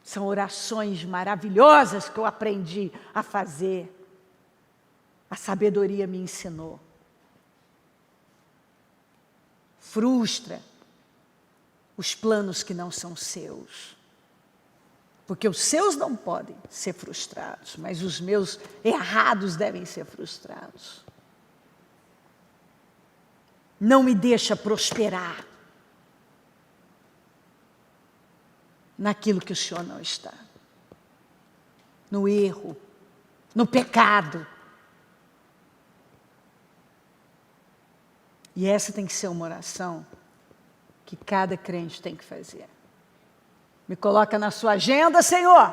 São orações maravilhosas que eu aprendi a fazer. A sabedoria me ensinou. Frustra os planos que não são seus. Porque os seus não podem ser frustrados, mas os meus errados devem ser frustrados. Não me deixa prosperar naquilo que o Senhor não está. No erro, no pecado. E essa tem que ser uma oração que cada crente tem que fazer. Me coloca na sua agenda, Senhor.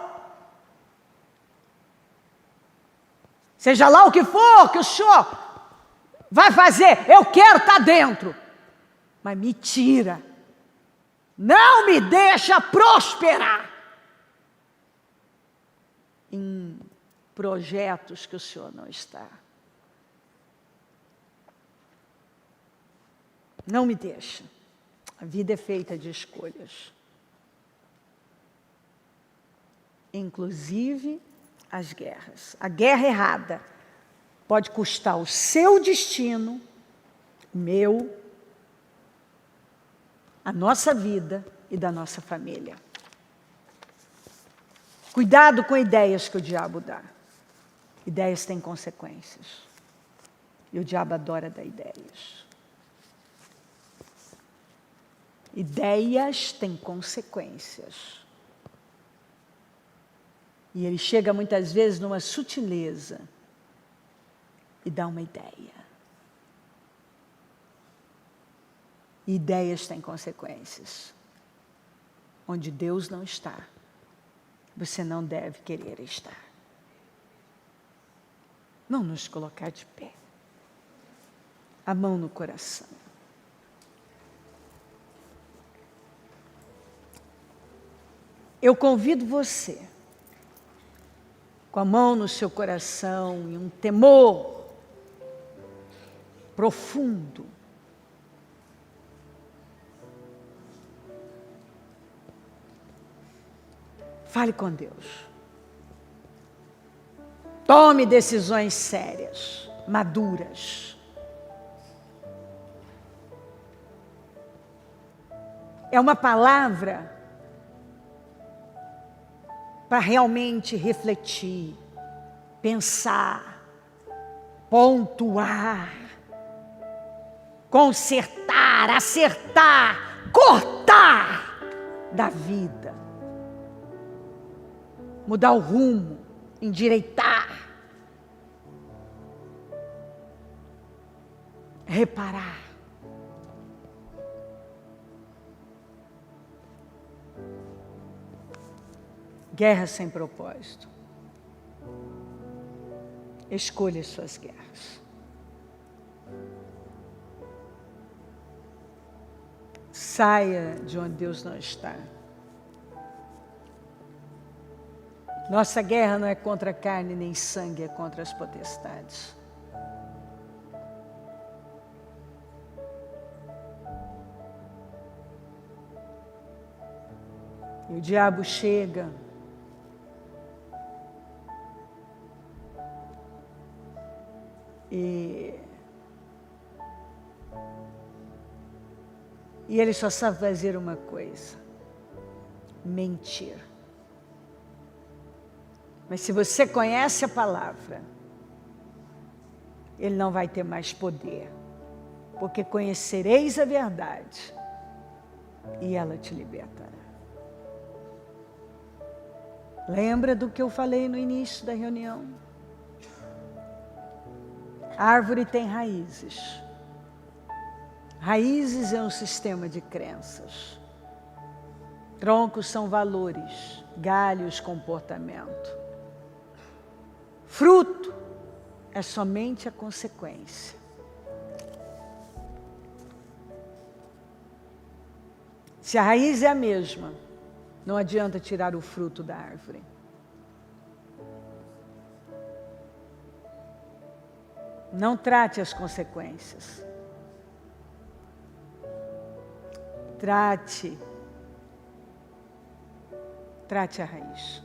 Seja lá o que for que o Senhor vai fazer, eu quero estar dentro. Mas me tira. Não me deixa prosperar em projetos que o Senhor não está. Não me deixa. A vida é feita de escolhas. Inclusive as guerras. A guerra errada pode custar o seu destino, o meu, a nossa vida e da nossa família. Cuidado com ideias que o diabo dá. Ideias têm consequências. E o diabo adora dar ideias. Ideias têm consequências. E ele chega muitas vezes numa sutileza e dá uma ideia. Ideias têm consequências. Onde Deus não está, você não deve querer estar. Vamos nos colocar de pé. A mão no coração. Eu convido você, com a mão no seu coração e um temor profundo, fale com Deus. Tome decisões sérias, maduras. É uma palavra para realmente refletir, pensar, pontuar, consertar, acertar, cortar da vida. Mudar o rumo, endireitar, reparar. Guerra sem propósito. Escolha as suas guerras. Saia de onde Deus não está. Nossa guerra não é contra a carne nem sangue, é contra as potestades. E o diabo chega e ele só sabe fazer uma coisa: mentir. Mas se você conhece a palavra, ele não vai ter mais poder, porque conhecereis a verdade e ela te libertará. Lembra do que eu falei no início da reunião? A árvore tem raízes. Raízes é um sistema de crenças. Troncos são valores, galhos, comportamento. Fruto é somente a consequência. Se a raiz é a mesma, não adianta tirar o fruto da árvore. Não trate as consequências. Trate a raiz.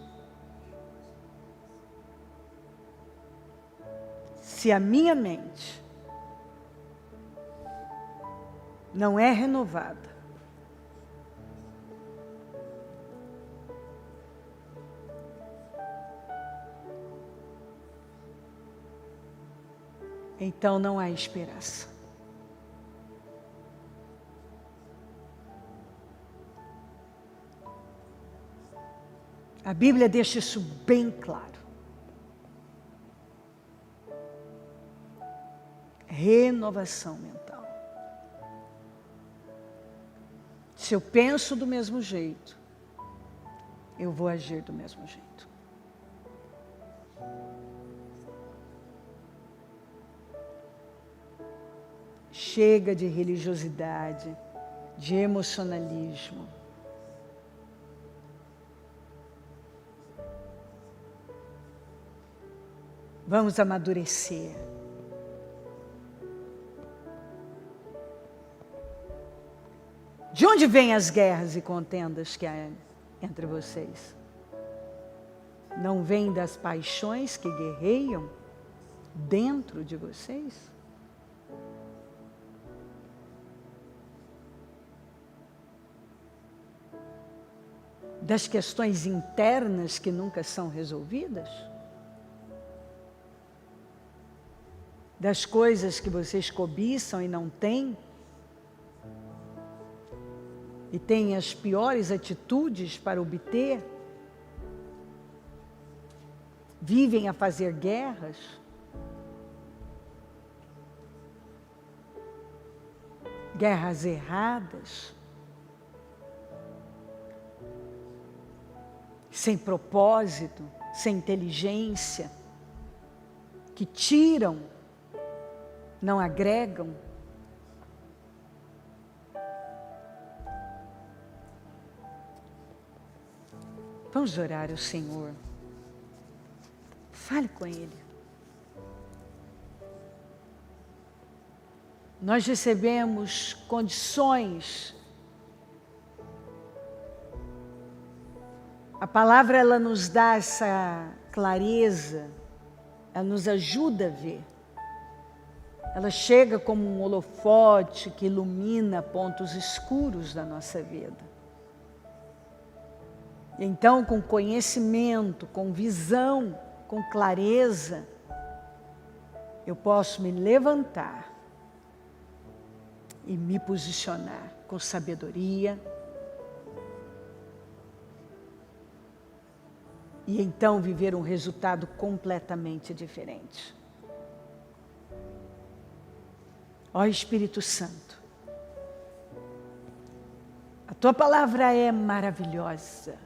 Se a minha mente não é renovada, então não há esperança. A Bíblia deixa isso bem claro. Renovação mental. Se eu penso do mesmo jeito, eu vou agir do mesmo jeito. Chega de religiosidade, de emocionalismo. Vamos amadurecer. De onde vêm as guerras e contendas que há entre vocês? Não vêm das paixões que guerreiam dentro de vocês? Das questões internas que nunca são resolvidas? Das coisas que vocês cobiçam e não têm? E têm as piores atitudes para obter? Vivem a fazer guerras? Guerras erradas? Sem propósito, sem inteligência, que tiram, não agregam. Vamos orar ao Senhor. Fale com Ele. Nós recebemos condições. A palavra, ela nos dá essa clareza, ela nos ajuda a ver. Ela chega como um holofote que ilumina pontos escuros da nossa vida. Então, com conhecimento, com visão, com clareza, eu posso me levantar e me posicionar com sabedoria. E então viver um resultado completamente diferente. Ó Espírito Santo, a Tua palavra é maravilhosa.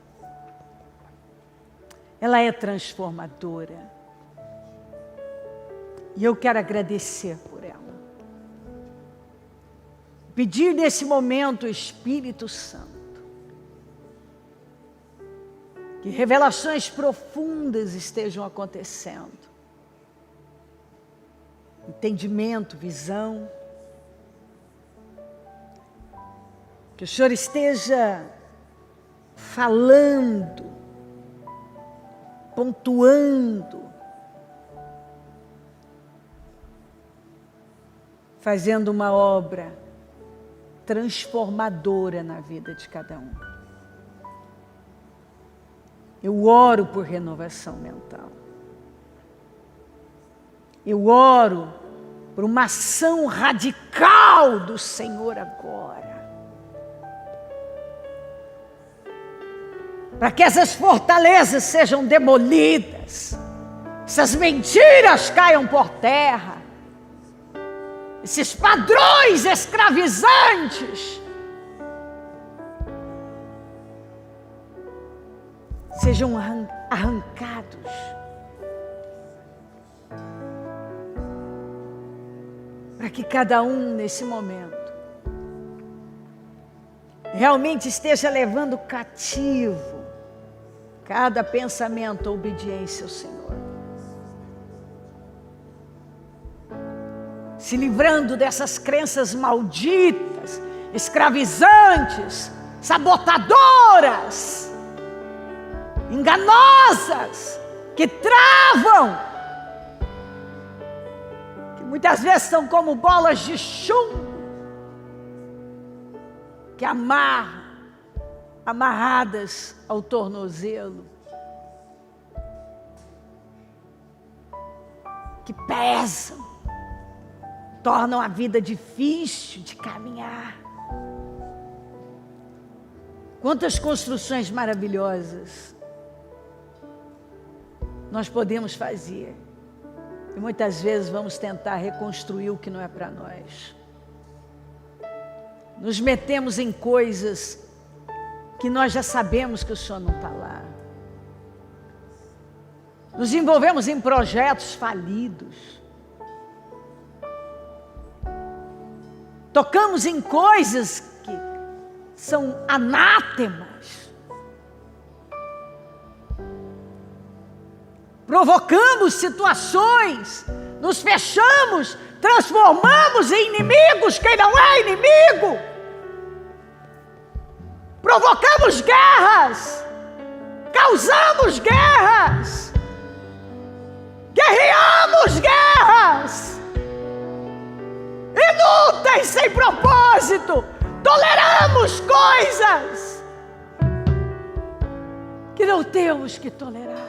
Ela é transformadora. E eu quero agradecer por ela. Pedir nesse momento, Espírito Santo, que revelações profundas estejam acontecendo. Entendimento, visão. Que o Senhor esteja falando, pontuando, fazendo uma obra transformadora na vida de cada um. Eu oro por renovação mental. Eu oro por uma ação radical do Senhor agora. Para que essas fortalezas sejam demolidas, essas mentiras caiam por terra, esses padrões escravizantes sejam arrancados. Para que cada um nesse momento realmente esteja levando cativo cada pensamento à obediência ao Senhor. Se livrando dessas crenças malditas, escravizantes, sabotadoras, enganosas, que travam, que muitas vezes são como bolas de chumbo, que amarradas ao tornozelo, que pesam, tornam a vida difícil de caminhar. Quantas construções maravilhosas nós podemos fazer, e muitas vezes vamos tentar reconstruir o que não é para nós. Nos metemos em coisas que nós já sabemos que o Senhor não está lá. Nos envolvemos em projetos falidos. Tocamos em coisas que são anátemas. Provocamos situações, nos fechamos, transformamos em inimigos quem não é inimigo. Provocamos guerras, causamos guerras, guerreamos guerras, inúteis, sem propósito, toleramos coisas que não temos que tolerar.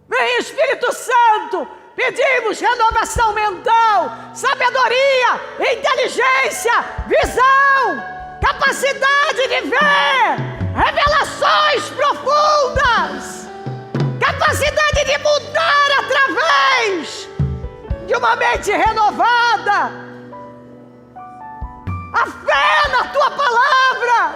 Vem Espírito Santo, pedimos renovação mental, sabedoria, inteligência, visão, capacidade de ver, revelações profundas, capacidade de mudar através de uma mente renovada, a fé na Tua Palavra.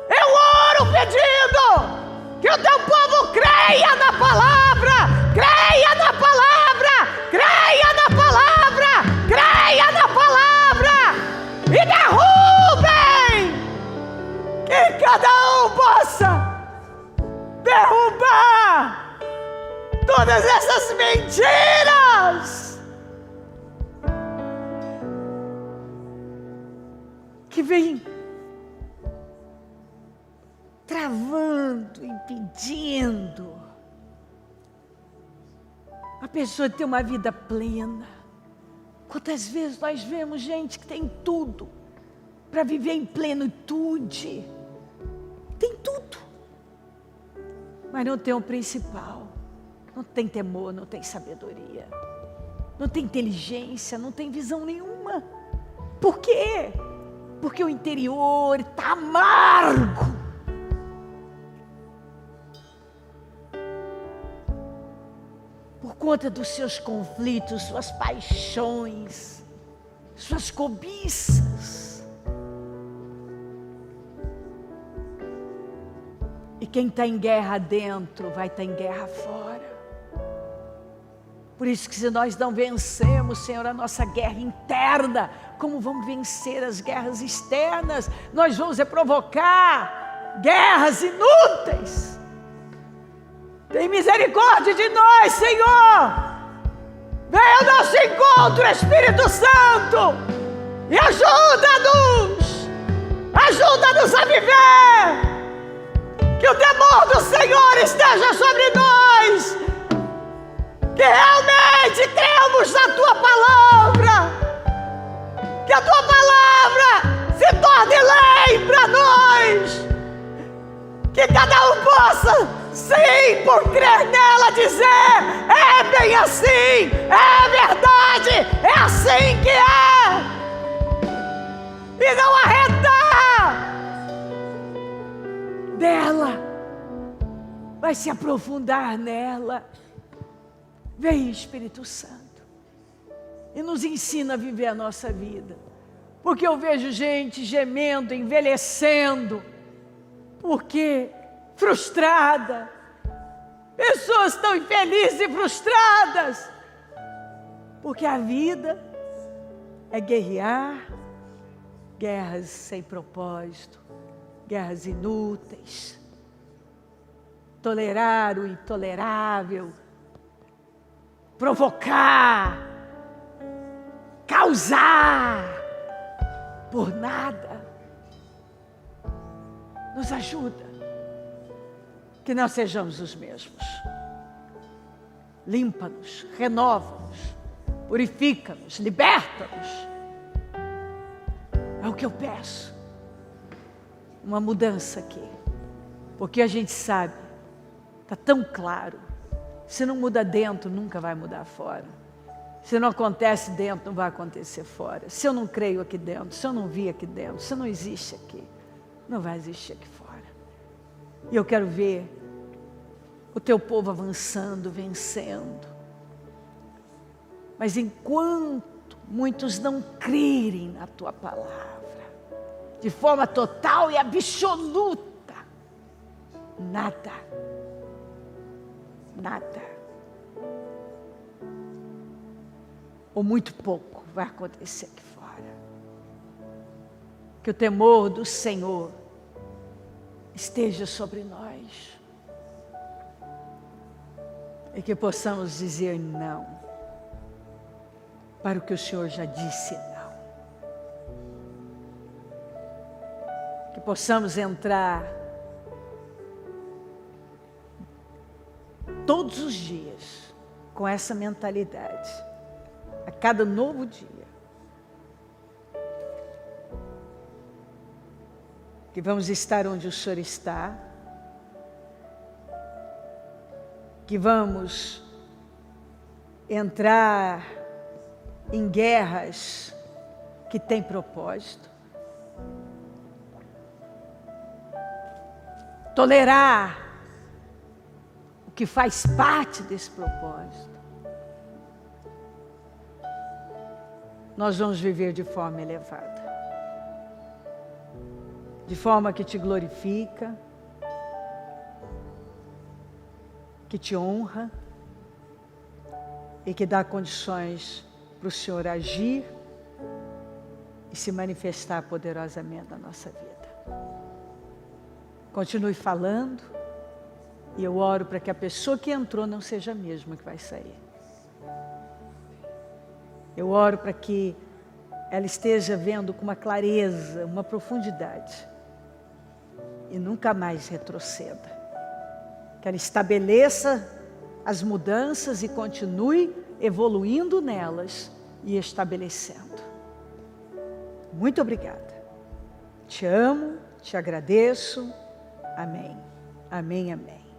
Eu oro pedindo que o Teu povo creia na Palavra, creia na Palavra, creia na Palavra, creia na Palavra, e derrubem, que cada um possa derrubar todas essas mentiras que vêm travando, impedindo a pessoa de ter uma vida plena. Quantas vezes nós vemos gente que tem tudo para viver em plenitude, tem tudo, mas não tem o principal, não tem temor, não tem sabedoria, não tem inteligência, não tem visão nenhuma. Por quê? Porque o interior está amargo. Por conta dos seus conflitos, suas paixões, suas cobiças. E quem está em guerra dentro, vai estar em guerra fora. Por isso que se nós não vencemos, Senhor, a nossa guerra interna, como vamos vencer as guerras externas? Nós vamos provocar guerras inúteis. Tem misericórdia de nós, Senhor. Venha ao nosso encontro, Espírito Santo, e ajuda-nos Ajuda-nos a viver. Que o temor do Senhor esteja sobre nós. Que realmente cremos na Tua palavra. Que a Tua palavra se torne lei para nós. Que cada um possa, sim, por crer nela, dizer: é bem assim, é verdade, é assim que é. E não arredar dela, vai se aprofundar nela. Vem, Espírito Santo, e nos ensina a viver a nossa vida. Porque eu vejo gente gemendo, envelhecendo, porque frustrada, pessoas tão infelizes e frustradas, porque a vida é guerrear, guerras sem propósito, guerras inúteis, tolerar o intolerável, provocar, causar, por nada. Nos ajuda, que não sejamos os mesmos. Limpa-nos, renova-nos, purifica-nos, liberta-nos. É o que eu peço. Uma mudança aqui. Porque a gente sabe, está tão claro, se não muda dentro, nunca vai mudar fora. Se não acontece dentro, não vai acontecer fora. Se eu não creio aqui dentro, se eu não vi aqui dentro, se não existe aqui, não vai existir aqui fora. E eu quero ver o Teu povo avançando, vencendo. Mas enquanto muitos não crerem na Tua palavra, de forma total e absoluta, nada, ou muito pouco vai acontecer aqui fora. Que o temor do Senhor esteja sobre nós. E que possamos dizer não para o que o Senhor já disse não. Que possamos entrar todos os dias com essa mentalidade, a cada novo dia. Que vamos estar onde o Senhor está, que vamos entrar em guerras que têm propósito, tolerar o que faz parte desse propósito. Nós vamos viver de forma elevada, de forma que Te glorifica, que Te honra e que dá condições para o Senhor agir e se manifestar poderosamente na nossa vida. Continue falando e eu oro para que a pessoa que entrou não seja a mesma que vai sair. Eu oro para que ela esteja vendo com uma clareza, uma profundidade e nunca mais retroceda. Que ela estabeleça as mudanças e continue evoluindo nelas e estabelecendo. Muito obrigada. Te amo, te agradeço. Amém. Amém, amém.